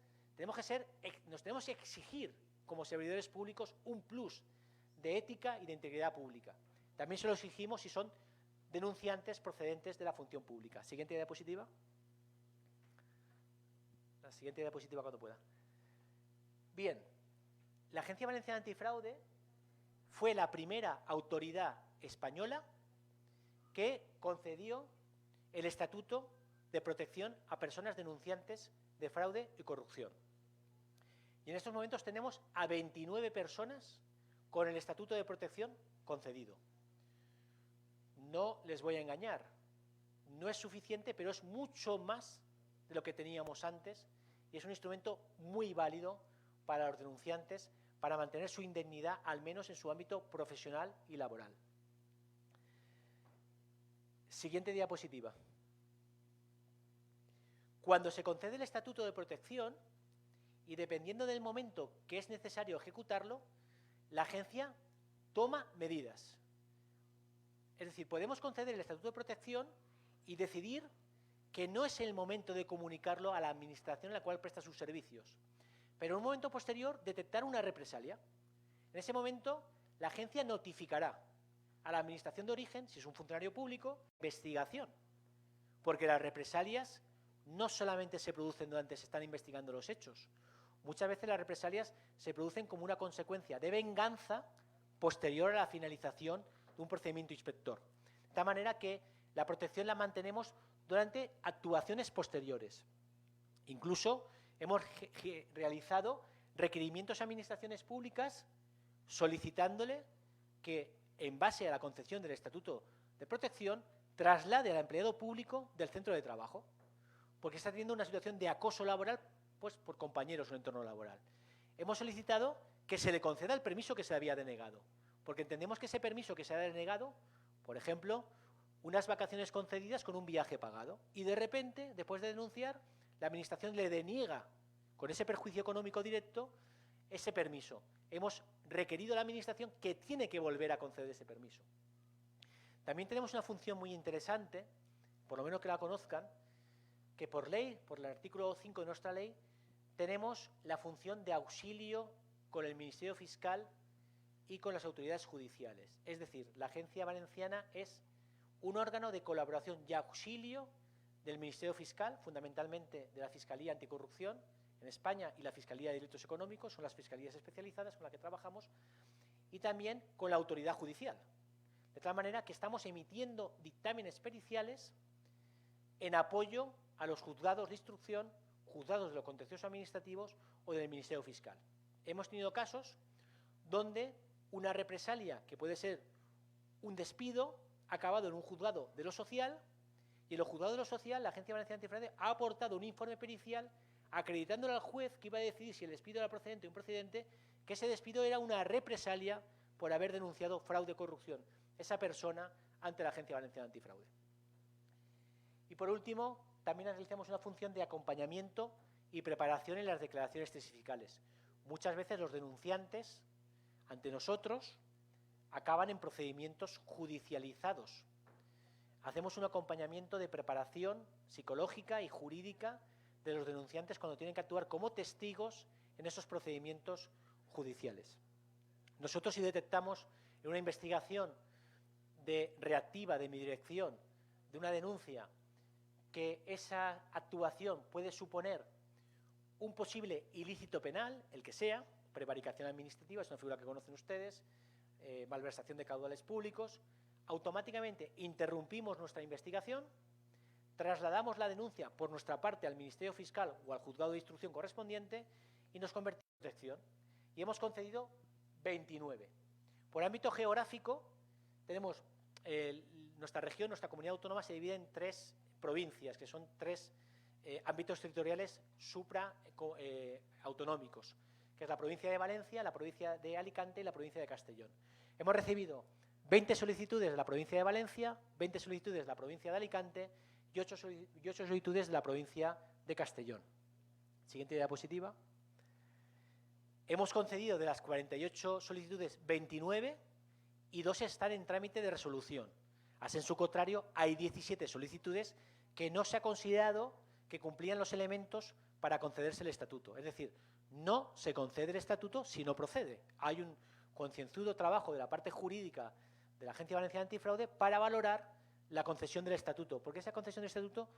Nos tenemos que exigir como servidores públicos un plus de ética y de integridad pública. También se lo exigimos si son denunciantes procedentes de la función pública. Siguiente diapositiva. La siguiente diapositiva cuando pueda. Bien, la Agencia Valenciana Antifraude fue la primera autoridad española que concedió el Estatuto de Protección a personas denunciantes de fraude y corrupción. Y en estos momentos tenemos a 29 personas con el Estatuto de Protección concedido. No les voy a engañar, no es suficiente, pero es mucho más de lo que teníamos antes y es un instrumento muy válido para los denunciantes para mantener su indemnidad, al menos en su ámbito profesional y laboral. Siguiente diapositiva. Cuando se concede el Estatuto de Protección, y dependiendo del momento que es necesario ejecutarlo, la agencia toma medidas. Es decir, podemos conceder el Estatuto de Protección y decidir que no es el momento de comunicarlo a la administración en la cual presta sus servicios, pero en un momento posterior detectar una represalia. En ese momento, la agencia notificará a la administración de origen, si es un funcionario público, investigación, porque las represalias no solamente se producen durante se están investigando los hechos, muchas veces las represalias se producen como una consecuencia de venganza posterior a la finalización de un procedimiento inspector. De tal manera que la protección la mantenemos durante actuaciones posteriores. Incluso hemos realizado requerimientos a administraciones públicas solicitándole que, en base a la concepción del Estatuto de Protección, traslade al empleado público del centro de trabajo, porque está teniendo una situación de acoso laboral pues, por compañeros en el entorno laboral. Hemos solicitado que se le conceda el permiso que se le había denegado, porque entendemos que ese permiso que se ha denegado, por ejemplo, unas vacaciones concedidas con un viaje pagado, y de repente, después de denunciar, la Administración le deniega, con ese perjuicio económico directo, ese permiso. Hemos requerido a la Administración que tiene que volver a conceder ese permiso. También tenemos una función muy interesante, por lo menos que la conozcan, que por ley, por el artículo 5 de nuestra ley, tenemos la función de auxilio con el Ministerio Fiscal y con las autoridades judiciales. Es decir, la Agencia Valenciana es un órgano de colaboración y auxilio del Ministerio Fiscal, fundamentalmente de la Fiscalía Anticorrupción en España y la Fiscalía de Delitos Económicos, son las fiscalías especializadas con las que trabajamos, y también con la autoridad judicial. De tal manera que estamos emitiendo dictámenes periciales en apoyo a los juzgados de instrucción, juzgados de los contenciosos administrativos o del Ministerio Fiscal. Hemos tenido casos donde una represalia, que puede ser un despido, ha acabado en un juzgado de lo social, y en los juzgados de lo social la Agencia Valenciana Antifraude ha aportado un informe pericial acreditándole al juez que iba a decidir si el despido era procedente o improcedente, que ese despido era una represalia por haber denunciado fraude o corrupción esa persona ante la Agencia Valenciana Antifraude. Y por último, también realizamos una función de acompañamiento y preparación en las declaraciones testificales. Muchas veces los denunciantes ante nosotros acaban en procedimientos judicializados. Hacemos un acompañamiento de preparación psicológica y jurídica de los denunciantes cuando tienen que actuar como testigos en esos procedimientos judiciales. Nosotros, si detectamos en una investigación reactiva de mi dirección de una denuncia que esa actuación puede suponer un posible ilícito penal, el que sea, prevaricación administrativa, es una figura que conocen ustedes, malversación de caudales públicos, automáticamente interrumpimos nuestra investigación, trasladamos la denuncia por nuestra parte al Ministerio Fiscal o al juzgado de instrucción correspondiente y nos convertimos en protección. Y hemos concedido 29. Por ámbito geográfico, tenemos nuestra región, nuestra comunidad autónoma se divide en 3 provincias, que son 3 ámbitos territoriales supraautonómicos, que es la provincia de Valencia, la provincia de Alicante y la provincia de Castellón. Hemos recibido 20 solicitudes de la provincia de Valencia, 20 solicitudes de la provincia de Alicante y 8 solicitudes de la provincia de Castellón. Siguiente diapositiva. Hemos concedido de las 48 solicitudes 29 y 2 están en trámite de resolución. A sensu contrario, hay 17 solicitudes que no se ha considerado que cumplían los elementos para concederse el estatuto. Es decir, no se concede el estatuto si no procede. Hay un concienzudo trabajo de la parte jurídica de la Agencia Valenciana Antifraude para valorar la concesión del estatuto, porque esa concesión del estatuto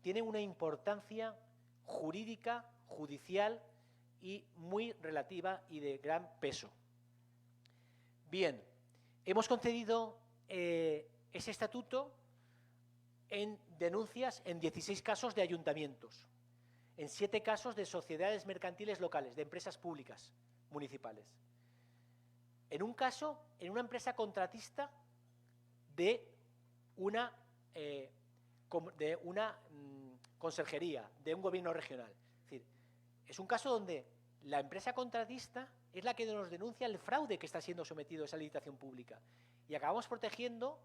tiene una importancia jurídica, judicial y muy relativa y de gran peso. Bien, hemos concedido ese estatuto en denuncias en 16 casos de ayuntamientos, en 7 casos de sociedades mercantiles locales, de empresas públicas municipales. En un caso, en una empresa contratista de una conserjería, de un gobierno regional. Es decir, es un caso donde la empresa contratista es la que nos denuncia el fraude que está siendo sometido a esa licitación pública. Y acabamos protegiendo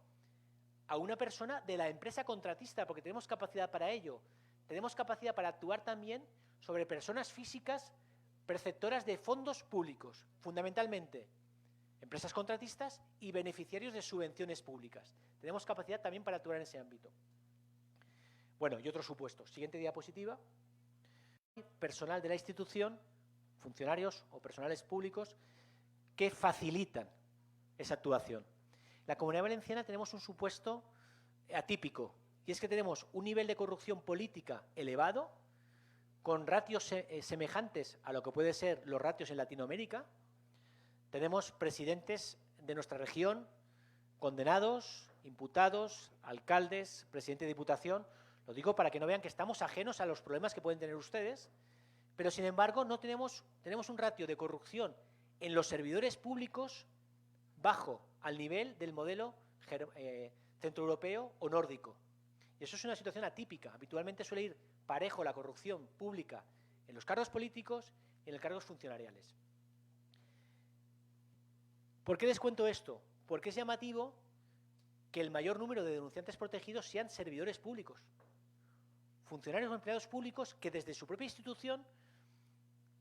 a una persona de la empresa contratista, porque tenemos capacidad para ello. Tenemos capacidad para actuar también sobre personas físicas perceptoras de fondos públicos, fundamentalmente empresas contratistas y beneficiarios de subvenciones públicas. Tenemos capacidad también para actuar en ese ámbito. Bueno, y otros supuestos. Siguiente diapositiva. Personal de la institución, funcionarios o personales públicos que facilitan esa actuación. En la Comunidad Valenciana tenemos un supuesto atípico, y es que tenemos un nivel de corrupción política elevado, con ratios semejantes a lo que pueden ser los ratios en Latinoamérica. Tenemos presidentes de nuestra región condenados, imputados, alcaldes, presidente de Diputación. Lo digo para que no vean que estamos ajenos a los problemas que pueden tener ustedes, pero sin embargo no tenemos un ratio de corrupción en los servidores públicos bajo al nivel del modelo centroeuropeo o nórdico. Y eso es una situación atípica. Habitualmente suele ir parejo la corrupción pública en los cargos políticos y en los cargos funcionariales. ¿Por qué les cuento esto? Porque es llamativo que el mayor número de denunciantes protegidos sean servidores públicos, funcionarios o empleados públicos que desde su propia institución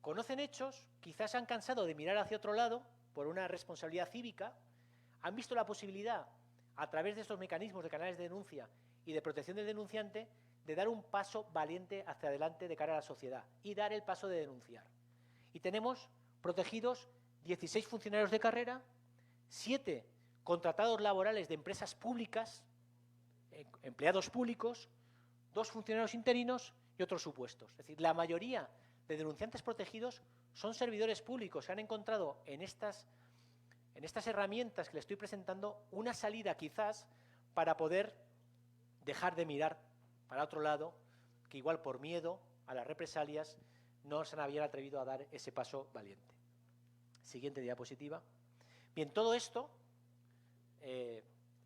conocen hechos, quizás han cansado de mirar hacia otro lado por una responsabilidad cívica, han visto la posibilidad, a través de estos mecanismos de canales de denuncia y de protección del denunciante, de dar un paso valiente hacia adelante de cara a la sociedad y dar el paso de denunciar. Y tenemos protegidos 16 funcionarios de carrera, 7 contratados laborales de empresas públicas, empleados públicos, 2 funcionarios interinos y otros supuestos. Es decir, la mayoría de denunciantes protegidos son servidores públicos que han encontrado en estas herramientas que les estoy presentando una salida quizás para poder dejar de mirar para otro lado, que igual por miedo a las represalias no se habían atrevido a dar ese paso valiente. Siguiente diapositiva. Bien, todo esto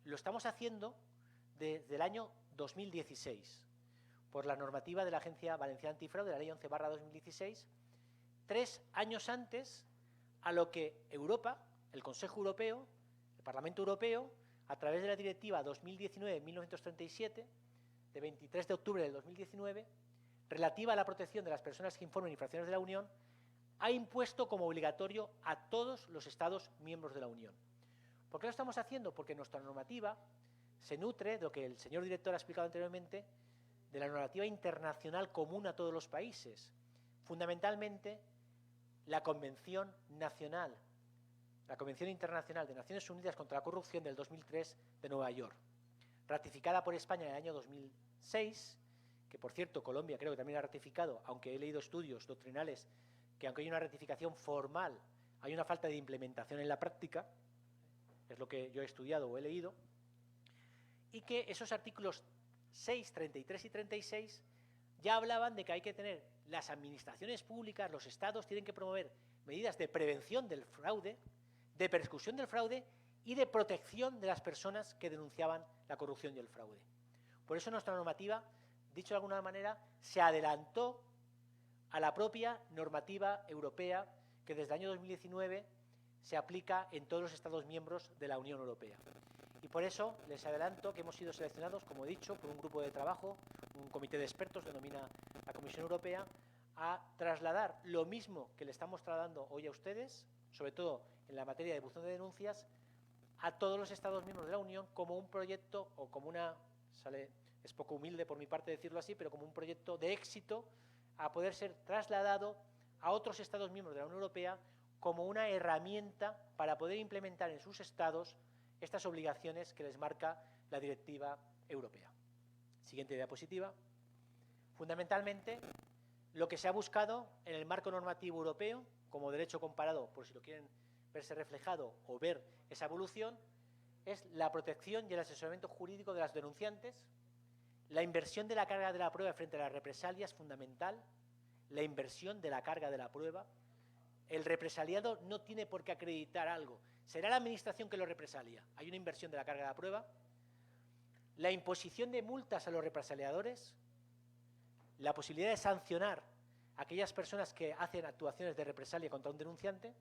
lo estamos haciendo desde el año 2016, por la normativa de la Agencia Valenciana Antifraude, la Ley 11/2016, 3 años antes a lo que Europa, el Consejo Europeo, el Parlamento Europeo, a través de la Directiva 2019-1937, de 23 de octubre del 2019, relativa a la protección de las personas que informen infracciones de la Unión, ha impuesto como obligatorio a todos los Estados miembros de la Unión. ¿Por qué lo estamos haciendo? Porque nuestra normativa se nutre de lo que el señor director ha explicado anteriormente, de la normativa internacional común a todos los países, fundamentalmente la Convención Nacional, la Convención Internacional de Naciones Unidas contra la Corrupción del 2003 de Nueva York, ratificada por España en el año 2006, que por cierto Colombia creo que también ha ratificado, aunque he leído estudios doctrinales que aunque hay una ratificación formal, hay una falta de implementación en la práctica, es lo que yo he estudiado o he leído, y que esos artículos 6, 33 y 36 ya hablaban de que hay que tener, las administraciones públicas, los estados tienen que promover medidas de prevención del fraude, de persecución del fraude y de protección de las personas que denunciaban la corrupción y el fraude. Por eso nuestra normativa, dicho de alguna manera, se adelantó a la propia normativa europea que desde el año 2019 se aplica en todos los Estados miembros de la Unión Europea. Y por eso les adelanto que hemos sido seleccionados, como he dicho, por un grupo de trabajo, un comité de expertos, denomina la Comisión Europea, a trasladar lo mismo que le estamos trasladando hoy a ustedes, sobre todo en la materia de buzón de denuncias, a todos los Estados miembros de la Unión como un proyecto o como es poco humilde por mi parte decirlo así, pero como un proyecto de éxito a poder ser trasladado a otros Estados miembros de la Unión Europea como una herramienta para poder implementar en sus estados estas obligaciones que les marca la directiva europea. Siguiente diapositiva. Fundamentalmente, lo que se ha buscado en el marco normativo europeo, como derecho comparado, por si lo quieren verse reflejado o ver esa evolución, es la protección y el asesoramiento jurídico de las denunciantes, la inversión de la carga de la prueba frente a las represalias fundamental, la inversión de la carga de la prueba. El represaliado no tiene por qué acreditar algo, será la administración que lo represalia. Hay una inversión de la carga de la prueba, la imposición de multas a los represaliadores, la posibilidad de sancionar a aquellas personas que hacen actuaciones de represalia contra un denunciante,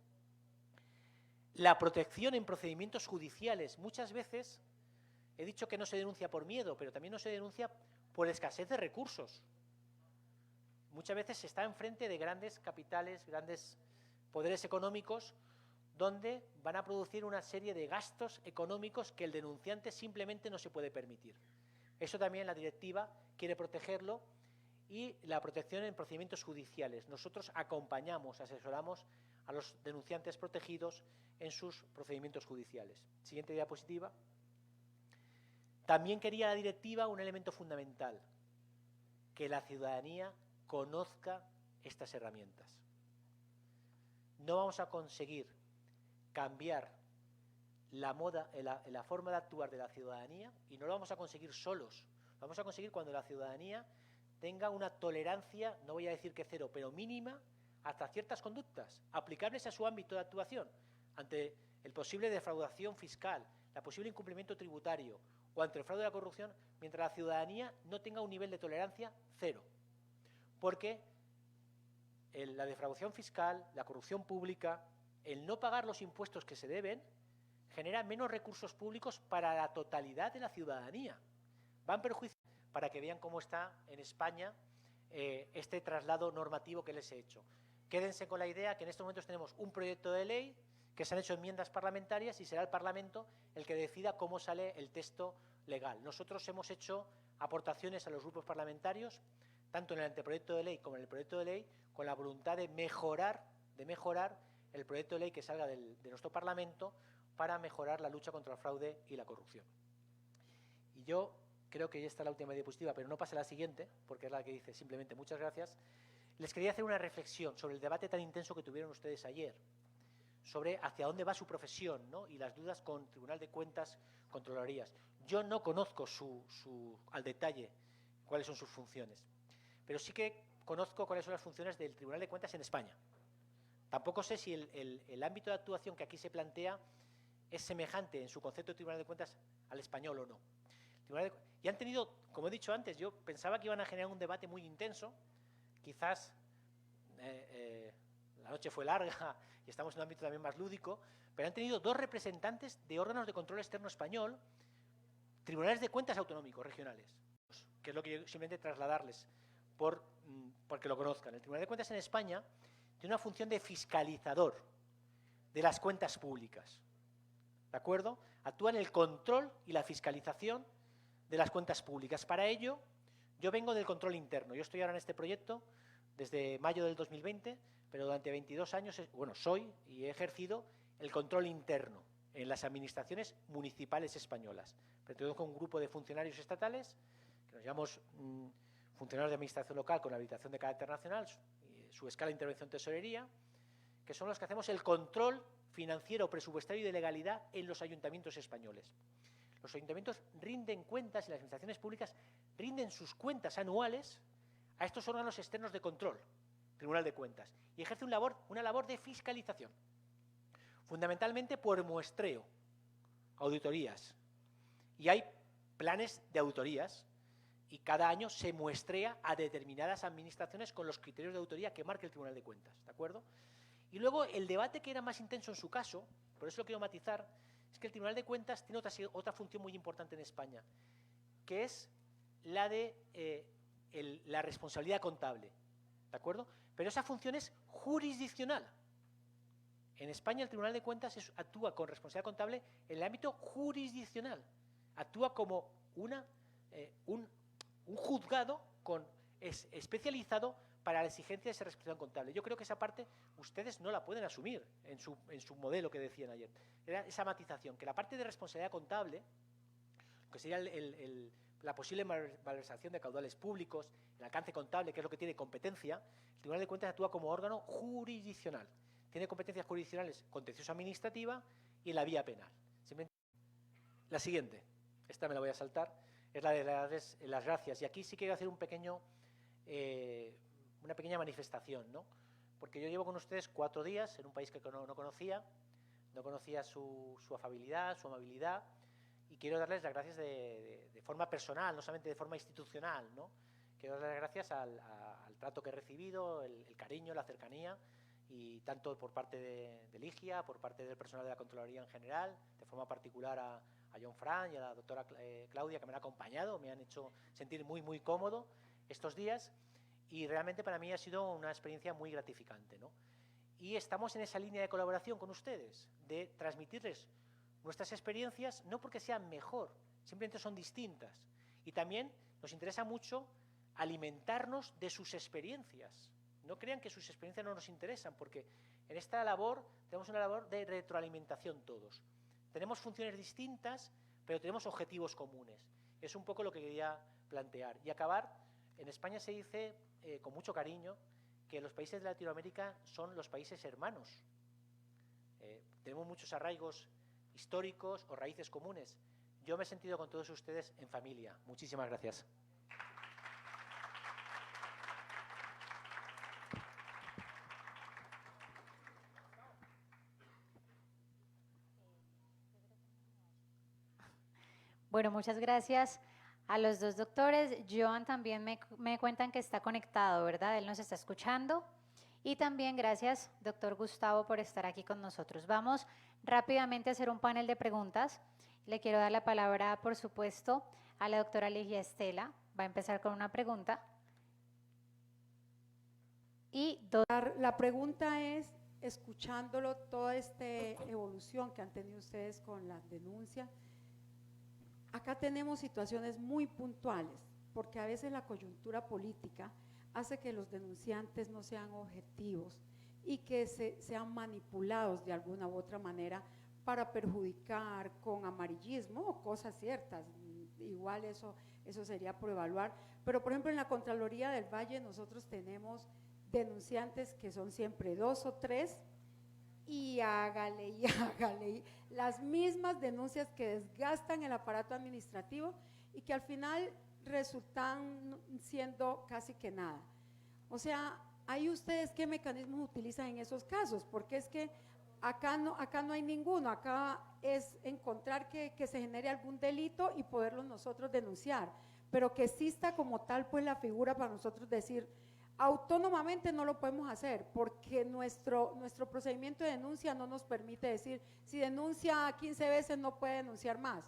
la protección en procedimientos judiciales. Muchas veces he dicho que no se denuncia por miedo, pero también no se denuncia por escasez de recursos. Muchas veces se está enfrente de grandes capitales, grandes poderes económicos, donde van a producir una serie de gastos económicos que el denunciante simplemente no se puede permitir. Eso también la directiva quiere protegerlo, y la protección en procedimientos judiciales. Nosotros acompañamos, asesoramos a los denunciantes protegidos en sus procedimientos judiciales. Siguiente diapositiva. También quería la directiva un elemento fundamental, que la ciudadanía conozca estas herramientas. No vamos a conseguir cambiar la forma de actuar de la ciudadanía, y no lo vamos a conseguir solos. Lo vamos a conseguir cuando la ciudadanía tenga una tolerancia, no voy a decir que cero, pero mínima, hasta ciertas conductas aplicables a su ámbito de actuación, ante el posible defraudación fiscal, el posible incumplimiento tributario o ante el fraude de la corrupción, mientras la ciudadanía no tenga un nivel de tolerancia cero. Porque la defraudación fiscal, la corrupción pública, el no pagar los impuestos que se deben, genera menos recursos públicos para la totalidad de la ciudadanía. Va en perjuicio, para que vean cómo está en España este traslado normativo que les he hecho. Quédense con la idea que en estos momentos tenemos un proyecto de ley, que se han hecho enmiendas parlamentarias y será el Parlamento el que decida cómo sale el texto legal. Nosotros hemos hecho aportaciones a los grupos parlamentarios, tanto en el anteproyecto de ley como en el proyecto de ley, con la voluntad de mejorar el proyecto de ley que salga de nuestro Parlamento para mejorar la lucha contra el fraude y la corrupción. Y yo creo que ya está la última diapositiva, pero no pasa la siguiente, porque es la que dice simplemente muchas gracias. Les quería hacer una reflexión sobre el debate tan intenso que tuvieron ustedes ayer, sobre hacia dónde va su profesión, ¿no? Y las dudas con Tribunal de Cuentas, Contralorías. Yo no conozco al detalle cuáles son sus funciones, pero sí que conozco cuáles son las funciones del Tribunal de Cuentas en España. Tampoco sé si el ámbito de actuación que aquí se plantea es semejante en su concepto de Tribunal de Cuentas al español o no. Y han tenido, como he dicho antes, yo pensaba que iban a generar un debate muy intenso, quizás la noche fue larga y estamos en un ámbito también más lúdico, pero han tenido dos representantes de órganos de control externo español, tribunales de cuentas autonómicos regionales, que es lo que yo simplemente trasladarles porque lo conozcan. El Tribunal de Cuentas en España tiene una función de fiscalizador de las cuentas públicas, ¿de acuerdo? Actúa en el control y la fiscalización de las cuentas públicas. Para ello, yo vengo del control interno. Yo estoy ahora en este proyecto desde mayo del 2020, pero durante 22 años, soy y he ejercido el control interno en las administraciones municipales españolas. Pertenezco a un grupo de funcionarios estatales, que nos llamamos funcionarios de administración local con habilitación de carácter nacional, su escala de intervención tesorería, que son los que hacemos el control financiero, presupuestario y de legalidad en los ayuntamientos españoles. Los ayuntamientos rinden cuentas y las administraciones públicas rinden sus cuentas anuales a estos órganos externos de control, Tribunal de Cuentas, y ejerce una labor de fiscalización, fundamentalmente por muestreo, auditorías. Y hay planes de auditorías y cada año se muestrea a determinadas administraciones con los criterios de auditoría que marca el Tribunal de Cuentas, ¿de acuerdo? Y luego el debate que era más intenso en su caso, por eso lo quiero matizar, es que el Tribunal de Cuentas tiene otra función muy importante en España, que es la de la responsabilidad contable, ¿de acuerdo? Pero esa función es jurisdiccional. En España el Tribunal de Cuentas actúa con responsabilidad contable en el ámbito jurisdiccional. Actúa como un juzgado especializado para la exigencia de esa responsabilidad contable. Yo creo que esa parte ustedes no la pueden asumir en su modelo que decían ayer. Era esa matización, que la parte de responsabilidad contable, que sería la posible malversación de caudales públicos, el alcance contable, que es lo que tiene competencia, el Tribunal de Cuentas actúa como órgano jurisdiccional. Tiene competencias jurisdiccionales contencioso administrativa y en la vía penal. La siguiente, esta me la voy a saltar, es la de darles las gracias. Y aquí sí quiero hacer una pequeña manifestación, ¿no? Porque yo llevo con ustedes 4 días en un país que no conocía su afabilidad, su amabilidad, y quiero darles las gracias de forma personal, no solamente de forma institucional, ¿no? Quiero dar las gracias al trato que he recibido, el cariño, la cercanía, y tanto por parte de Ligia, por parte del personal de la Contraloría en general, de forma particular a John Fran y a la doctora Claudia, que me han acompañado, me han hecho sentir muy, muy cómodo estos días, y realmente para mí ha sido una experiencia muy gratificante, ¿no? Y estamos en esa línea de colaboración con ustedes, de transmitirles nuestras experiencias, no porque sean mejor, simplemente son distintas, Y también nos interesa mucho alimentarnos de sus experiencias. No crean que sus experiencias no nos interesan, porque en esta labor tenemos una labor de retroalimentación todos. Tenemos funciones distintas, pero tenemos objetivos comunes. Es un poco lo que quería plantear. Y acabar, en España se dice con mucho cariño que los países de Latinoamérica son los países hermanos. Tenemos muchos arraigos históricos o raíces comunes. Yo me he sentido con todos ustedes en familia. Muchísimas gracias. Bueno, muchas gracias a los dos doctores. Joan también me cuentan que está conectado, ¿verdad? Él nos está escuchando. Y también gracias, doctor Gustavo, por estar aquí con nosotros. Vamos rápidamente a hacer un panel de preguntas. Le quiero dar la palabra, por supuesto, a la doctora Ligia Estela. Va a empezar con una pregunta. La pregunta es, escuchándolo, toda esta evolución que han tenido ustedes con la denuncia, acá tenemos situaciones muy puntuales, porque a veces la coyuntura política hace que los denunciantes no sean objetivos y que sean manipulados de alguna u otra manera para perjudicar con amarillismo o cosas ciertas. Igual eso sería por evaluar. Pero, por ejemplo, en la Contraloría del Valle nosotros tenemos denunciantes que son siempre 2 o 3 y hágale, las mismas denuncias que desgastan el aparato administrativo y que al final resultan siendo casi que nada. O sea, ¿hay ustedes qué mecanismos utilizan en esos casos? Porque es que acá no hay ninguno, acá es encontrar que se genere algún delito y poderlo nosotros denunciar, pero que exista como tal pues la figura para nosotros decir, autónomamente no lo podemos hacer porque nuestro procedimiento de denuncia no nos permite decir, si denuncia 15 veces no puede denunciar más.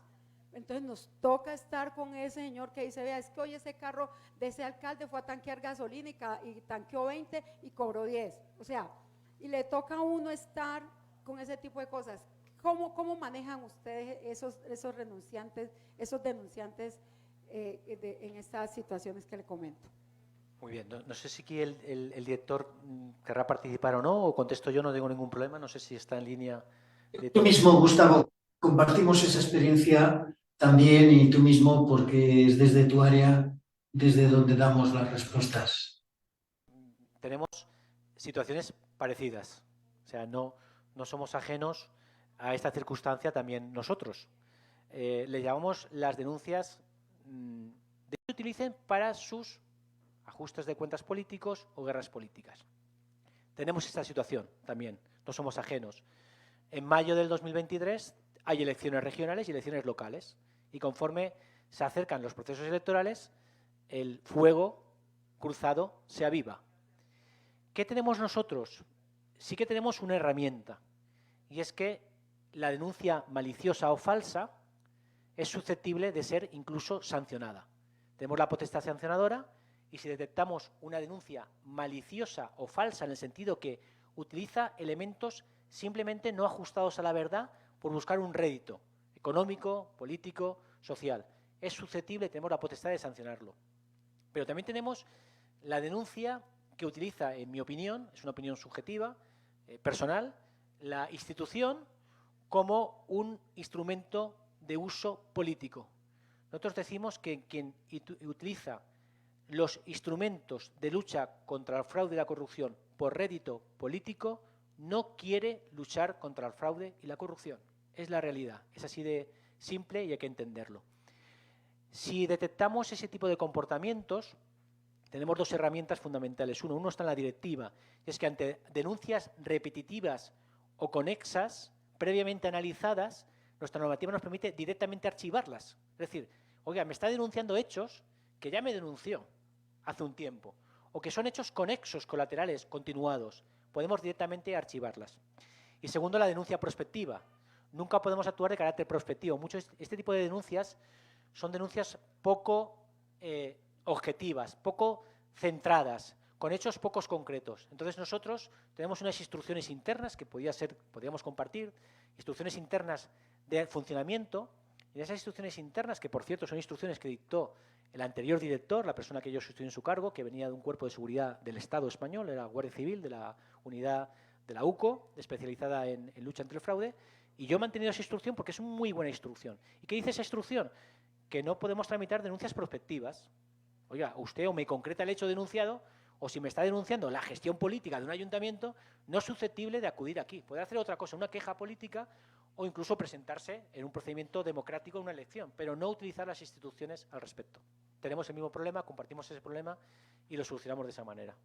Entonces nos toca estar con ese señor que dice, vea, es que hoy ese carro de ese alcalde fue a tanquear gasolina y tanqueó 20 y cobró 10. O sea, y le toca a uno estar con ese tipo de cosas. ¿Cómo manejan ustedes esos denunciantes en estas situaciones que le comento? Muy bien, no sé si aquí el director querrá participar o no, o contesto yo, no tengo ningún problema, no sé si está en línea. Tú mismo, Gustavo, compartimos esa experiencia también y tú mismo porque es desde tu área desde donde damos las respuestas. Tenemos situaciones parecidas, o sea, no somos ajenos a esta circunstancia también nosotros. Le llamamos las denuncias de que se utilicen para sus ajustes de cuentas políticos o guerras políticas. Tenemos esta situación también, no somos ajenos. En mayo del 2023 hay elecciones regionales y elecciones locales y conforme se acercan los procesos electorales, el fuego cruzado se aviva. ¿Qué tenemos nosotros? Sí que tenemos una herramienta y es que la denuncia maliciosa o falsa es susceptible de ser incluso sancionada. Tenemos la potestad sancionadora y si detectamos una denuncia maliciosa o falsa en el sentido que utiliza elementos simplemente no ajustados a la verdad por buscar un rédito económico, político, social, es susceptible, tenemos la potestad de sancionarlo. Pero también tenemos la denuncia que utiliza, en mi opinión, es una opinión subjetiva, personal, la institución como un instrumento de uso político. Nosotros decimos que quien utiliza los instrumentos de lucha contra el fraude y la corrupción por rédito político no quiere luchar contra el fraude y la corrupción. Es la realidad, es así de simple y hay que entenderlo. Si detectamos ese tipo de comportamientos, tenemos dos herramientas fundamentales. Uno está en la directiva, y es que ante denuncias repetitivas o conexas, previamente analizadas, nuestra normativa nos permite directamente archivarlas. Es decir, oiga, me está denunciando hechos que ya me denunció hace un tiempo, o que son hechos conexos, colaterales, continuados. Podemos directamente archivarlas. Y segundo, la denuncia prospectiva. Nunca podemos actuar de carácter prospectivo. Este tipo de denuncias son denuncias poco objetivas, poco centradas, con hechos pocos concretos. Entonces nosotros tenemos unas instrucciones internas que podríamos compartir, instrucciones internas de funcionamiento, En esas instrucciones internas, que por cierto son instrucciones que dictó el anterior director, la persona que yo sustituí en su cargo, que venía de un cuerpo de seguridad del Estado español, era Guardia Civil, de la unidad de la UCO, especializada en lucha ante el fraude, y yo he mantenido esa instrucción porque es una muy buena instrucción. ¿Y qué dice esa instrucción? Que no podemos tramitar denuncias prospectivas. Oiga, usted o me concreta el hecho denunciado, o si me está denunciando la gestión política de un ayuntamiento, no es susceptible de acudir aquí. Puede hacer otra cosa, una queja política, o incluso presentarse en un procedimiento democrático en una elección, pero no utilizar las instituciones al respecto. Tenemos el mismo problema, compartimos ese problema y lo solucionamos de esa manera.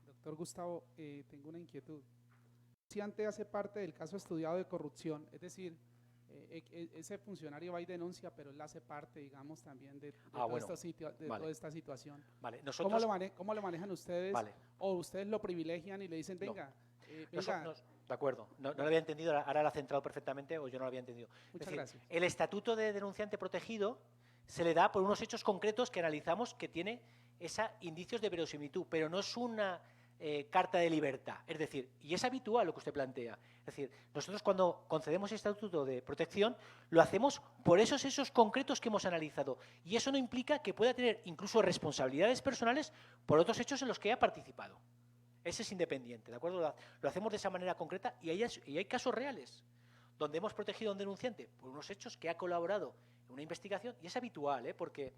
Doctor Gustavo, tengo una inquietud. Si antes hace parte del caso estudiado de corrupción, es decir, ese funcionario va y denuncia, pero él hace parte, digamos, también de toda esta situación. Vale. Nosotros, ¿Cómo lo manejan ustedes? Vale. ¿O ustedes lo privilegian y le dicen, venga, venga? De acuerdo, no lo había entendido, ahora lo ha centrado perfectamente o yo no lo había entendido. Muchas gracias. El estatuto de denunciante protegido se le da por unos hechos concretos que analizamos que tiene indicios de verosimilitud, pero no es una carta de libertad. Es decir, y es habitual lo que usted plantea. Es decir, nosotros cuando concedemos el estatuto de protección lo hacemos por esos hechos concretos que hemos analizado. Y eso no implica que pueda tener incluso responsabilidades personales por otros hechos en los que haya participado. Ese es independiente, ¿de acuerdo? Lo hacemos de esa manera concreta y hay casos reales donde hemos protegido a un denunciante por unos hechos que ha colaborado en una investigación y es habitual, porque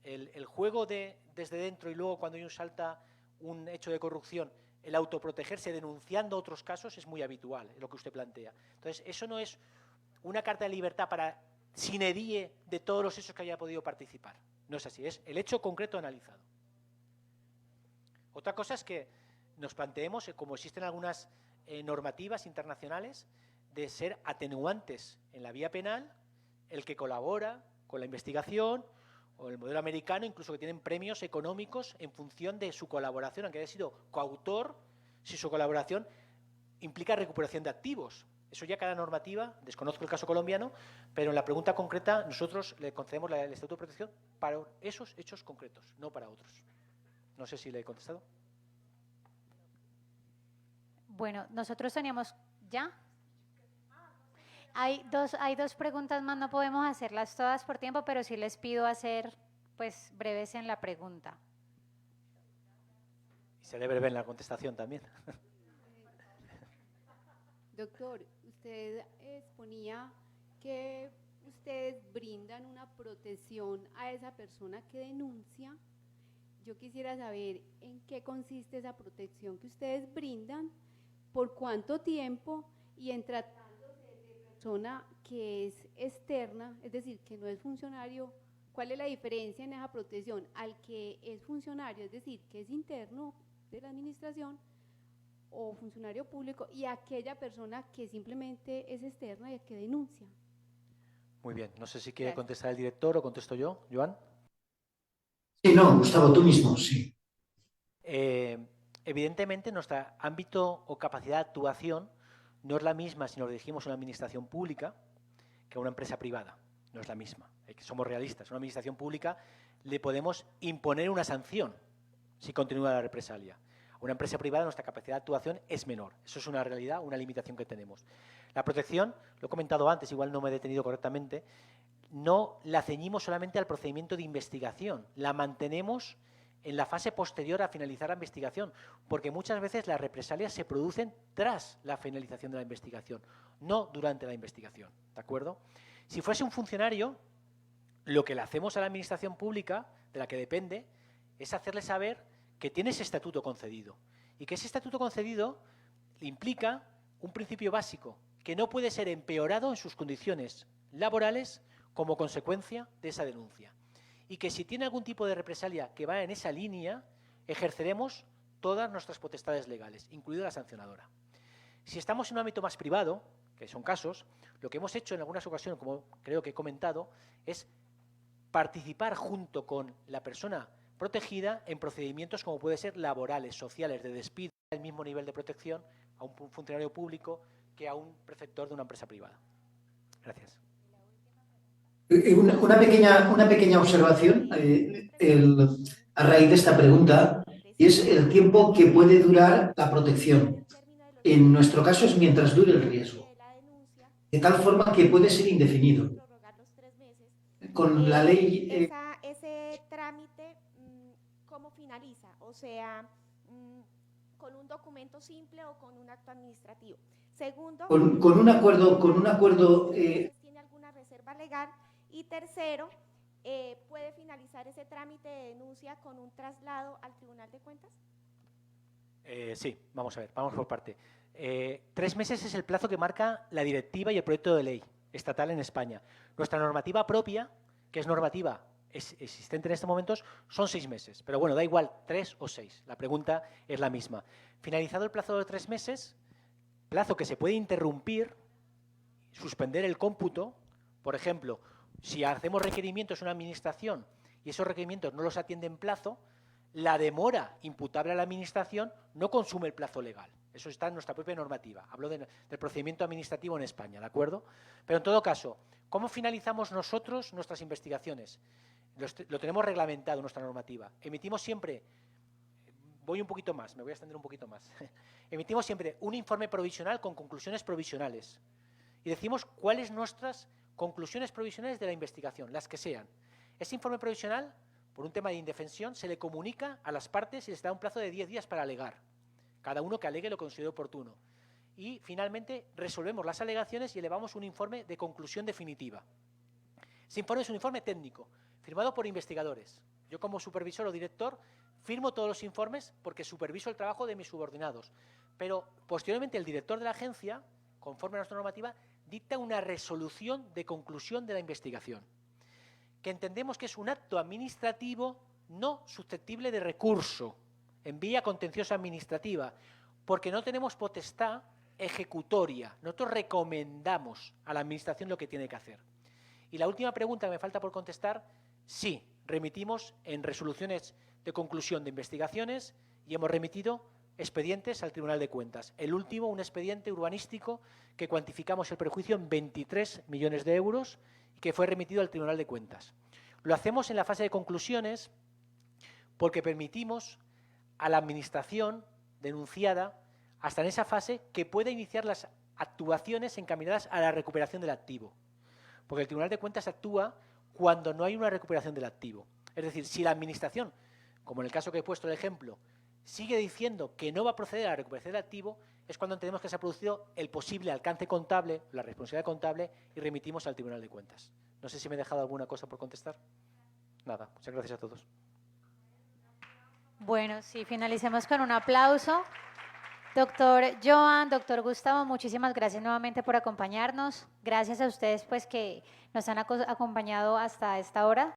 el juego de desde dentro y luego cuando salta un hecho de corrupción, el autoprotegerse denunciando otros casos es muy habitual, lo que usted plantea. Entonces, eso no es una carta de libertad para sine die de todos los hechos que haya podido participar. No es así, es el hecho concreto analizado. Otra cosa es que nos planteemos, como existen algunas normativas internacionales, de ser atenuantes en la vía penal el que colabora con la investigación o el modelo americano, incluso que tienen premios económicos en función de su colaboración, aunque haya sido coautor, si su colaboración implica recuperación de activos. Eso ya cada normativa, desconozco el caso colombiano, pero en la pregunta concreta nosotros le concedemos el estatuto de protección para esos hechos concretos, no para otros. No sé si le he contestado. Bueno, nosotros teníamos ya. Hay dos preguntas más, no podemos hacerlas todas por tiempo, pero sí les pido hacer pues breves en la pregunta. Y seré breve en la contestación también. Doctor, usted exponía que ustedes brindan una protección a esa persona que denuncia. Yo quisiera saber en qué consiste esa protección que ustedes brindan, por cuánto tiempo y en tratándose de persona que es externa, es decir, que no es funcionario, ¿cuál es la diferencia en esa protección al que es funcionario, es decir, que es interno de la administración o funcionario público y aquella persona que simplemente es externa y que denuncia? Muy bien, no sé si quiere contestar el director o contesto yo, Joan. Sí, no, Gustavo, tú mismo, sí. Evidentemente, nuestro ámbito o capacidad de actuación no es la misma si nos dirigimos a una administración pública que a una empresa privada. No es la misma. Somos realistas. A una administración pública le podemos imponer una sanción si continúa la represalia. A una empresa privada nuestra capacidad de actuación es menor. Eso es una realidad, una limitación que tenemos. La protección, lo he comentado antes, igual no me he detenido correctamente, no la ceñimos solamente al procedimiento de investigación, la mantenemos en la fase posterior a finalizar la investigación, porque muchas veces las represalias se producen tras la finalización de la investigación, no durante la investigación, ¿de acuerdo? Si fuese un funcionario, lo que le hacemos a la administración pública, de la que depende, es hacerle saber que tiene ese estatuto concedido, y que ese estatuto concedido implica un principio básico, que no puede ser empeorado en sus condiciones laborales como consecuencia de esa denuncia. Y que si tiene algún tipo de represalia que va en esa línea, ejerceremos todas nuestras potestades legales, incluida la sancionadora. Si estamos en un ámbito más privado, que son casos, lo que hemos hecho en algunas ocasiones, como creo que he comentado, es participar junto con la persona protegida en procedimientos como puede ser laborales, sociales, de despido, al mismo nivel de protección a un funcionario público que a un preceptor de una empresa privada. Gracias. Una pequeña observación a raíz de esta pregunta, y es el tiempo que puede durar la protección. En nuestro caso es mientras dure el riesgo. de tal forma que puede ser indefinido. Prorrogar los 3 meses. Con la ley, Ese trámite, ¿cómo finaliza? O sea, ¿con un documento simple o con un acto administrativo? Segundo, con un acuerdo ¿tiene alguna reserva legal? Y tercero, ¿puede finalizar ese trámite de denuncia con un traslado al Tribunal de Cuentas? Sí, vamos a ver, vamos por parte. 3 meses es el plazo que marca la directiva y el proyecto de ley estatal en España. Nuestra normativa propia, que es normativa existente en estos momentos, son 6 meses. Pero bueno, da igual, 3 o 6. La pregunta es la misma. Finalizado el plazo de 3 meses, plazo que se puede interrumpir, suspender el cómputo. Por ejemplo, si hacemos requerimientos en una administración y esos requerimientos no los atiende en plazo, la demora imputable a la administración no consume el plazo legal. Eso está en nuestra propia normativa. Hablo del procedimiento administrativo en España, ¿de acuerdo? Pero en todo caso, ¿cómo finalizamos nosotros nuestras investigaciones? Lo tenemos reglamentado en nuestra normativa. Emitimos siempre, voy un poquito más, me voy a extender un poquito más. Emitimos siempre un informe provisional con conclusiones provisionales. Y decimos cuáles nuestras conclusiones provisionales de la investigación, las que sean. Ese informe provisional, por un tema de indefensión, se le comunica a las partes y les da un plazo de 10 días para alegar. Cada uno que alegue lo considere oportuno. Y, finalmente, resolvemos las alegaciones y elevamos un informe de conclusión definitiva. Ese informe es un informe técnico, firmado por investigadores. Yo, como supervisor o director, firmo todos los informes porque superviso el trabajo de mis subordinados. Pero, posteriormente, el director de la agencia, conforme a nuestra normativa, dicta una resolución de conclusión de la investigación, que entendemos que es un acto administrativo no susceptible de recurso en vía contenciosa administrativa, porque no tenemos potestad ejecutoria. Nosotros recomendamos a la administración lo que tiene que hacer. Y la última pregunta que me falta por contestar, sí, remitimos en resoluciones de conclusión de investigaciones y hemos remitido expedientes al Tribunal de Cuentas. El último, un expediente urbanístico que cuantificamos el perjuicio en 23 millones de euros y que fue remitido al Tribunal de Cuentas. Lo hacemos en la fase de conclusiones porque permitimos a la administración denunciada, hasta en esa fase, que pueda iniciar las actuaciones encaminadas a la recuperación del activo. Porque el Tribunal de Cuentas actúa cuando no hay una recuperación del activo. Es decir, si la administración, como en el caso que he puesto el ejemplo, sigue diciendo que no va a proceder a la recuperación del activo, es cuando entendemos que se ha producido el posible alcance contable, la responsabilidad contable, y remitimos al Tribunal de Cuentas. No sé si me he dejado alguna cosa por contestar. Nada, muchas gracias a todos. Bueno, sí, finalicemos con un aplauso. Doctor Joan, doctor Gustavo, muchísimas gracias nuevamente por acompañarnos. Gracias a ustedes pues que nos han acompañado hasta esta hora.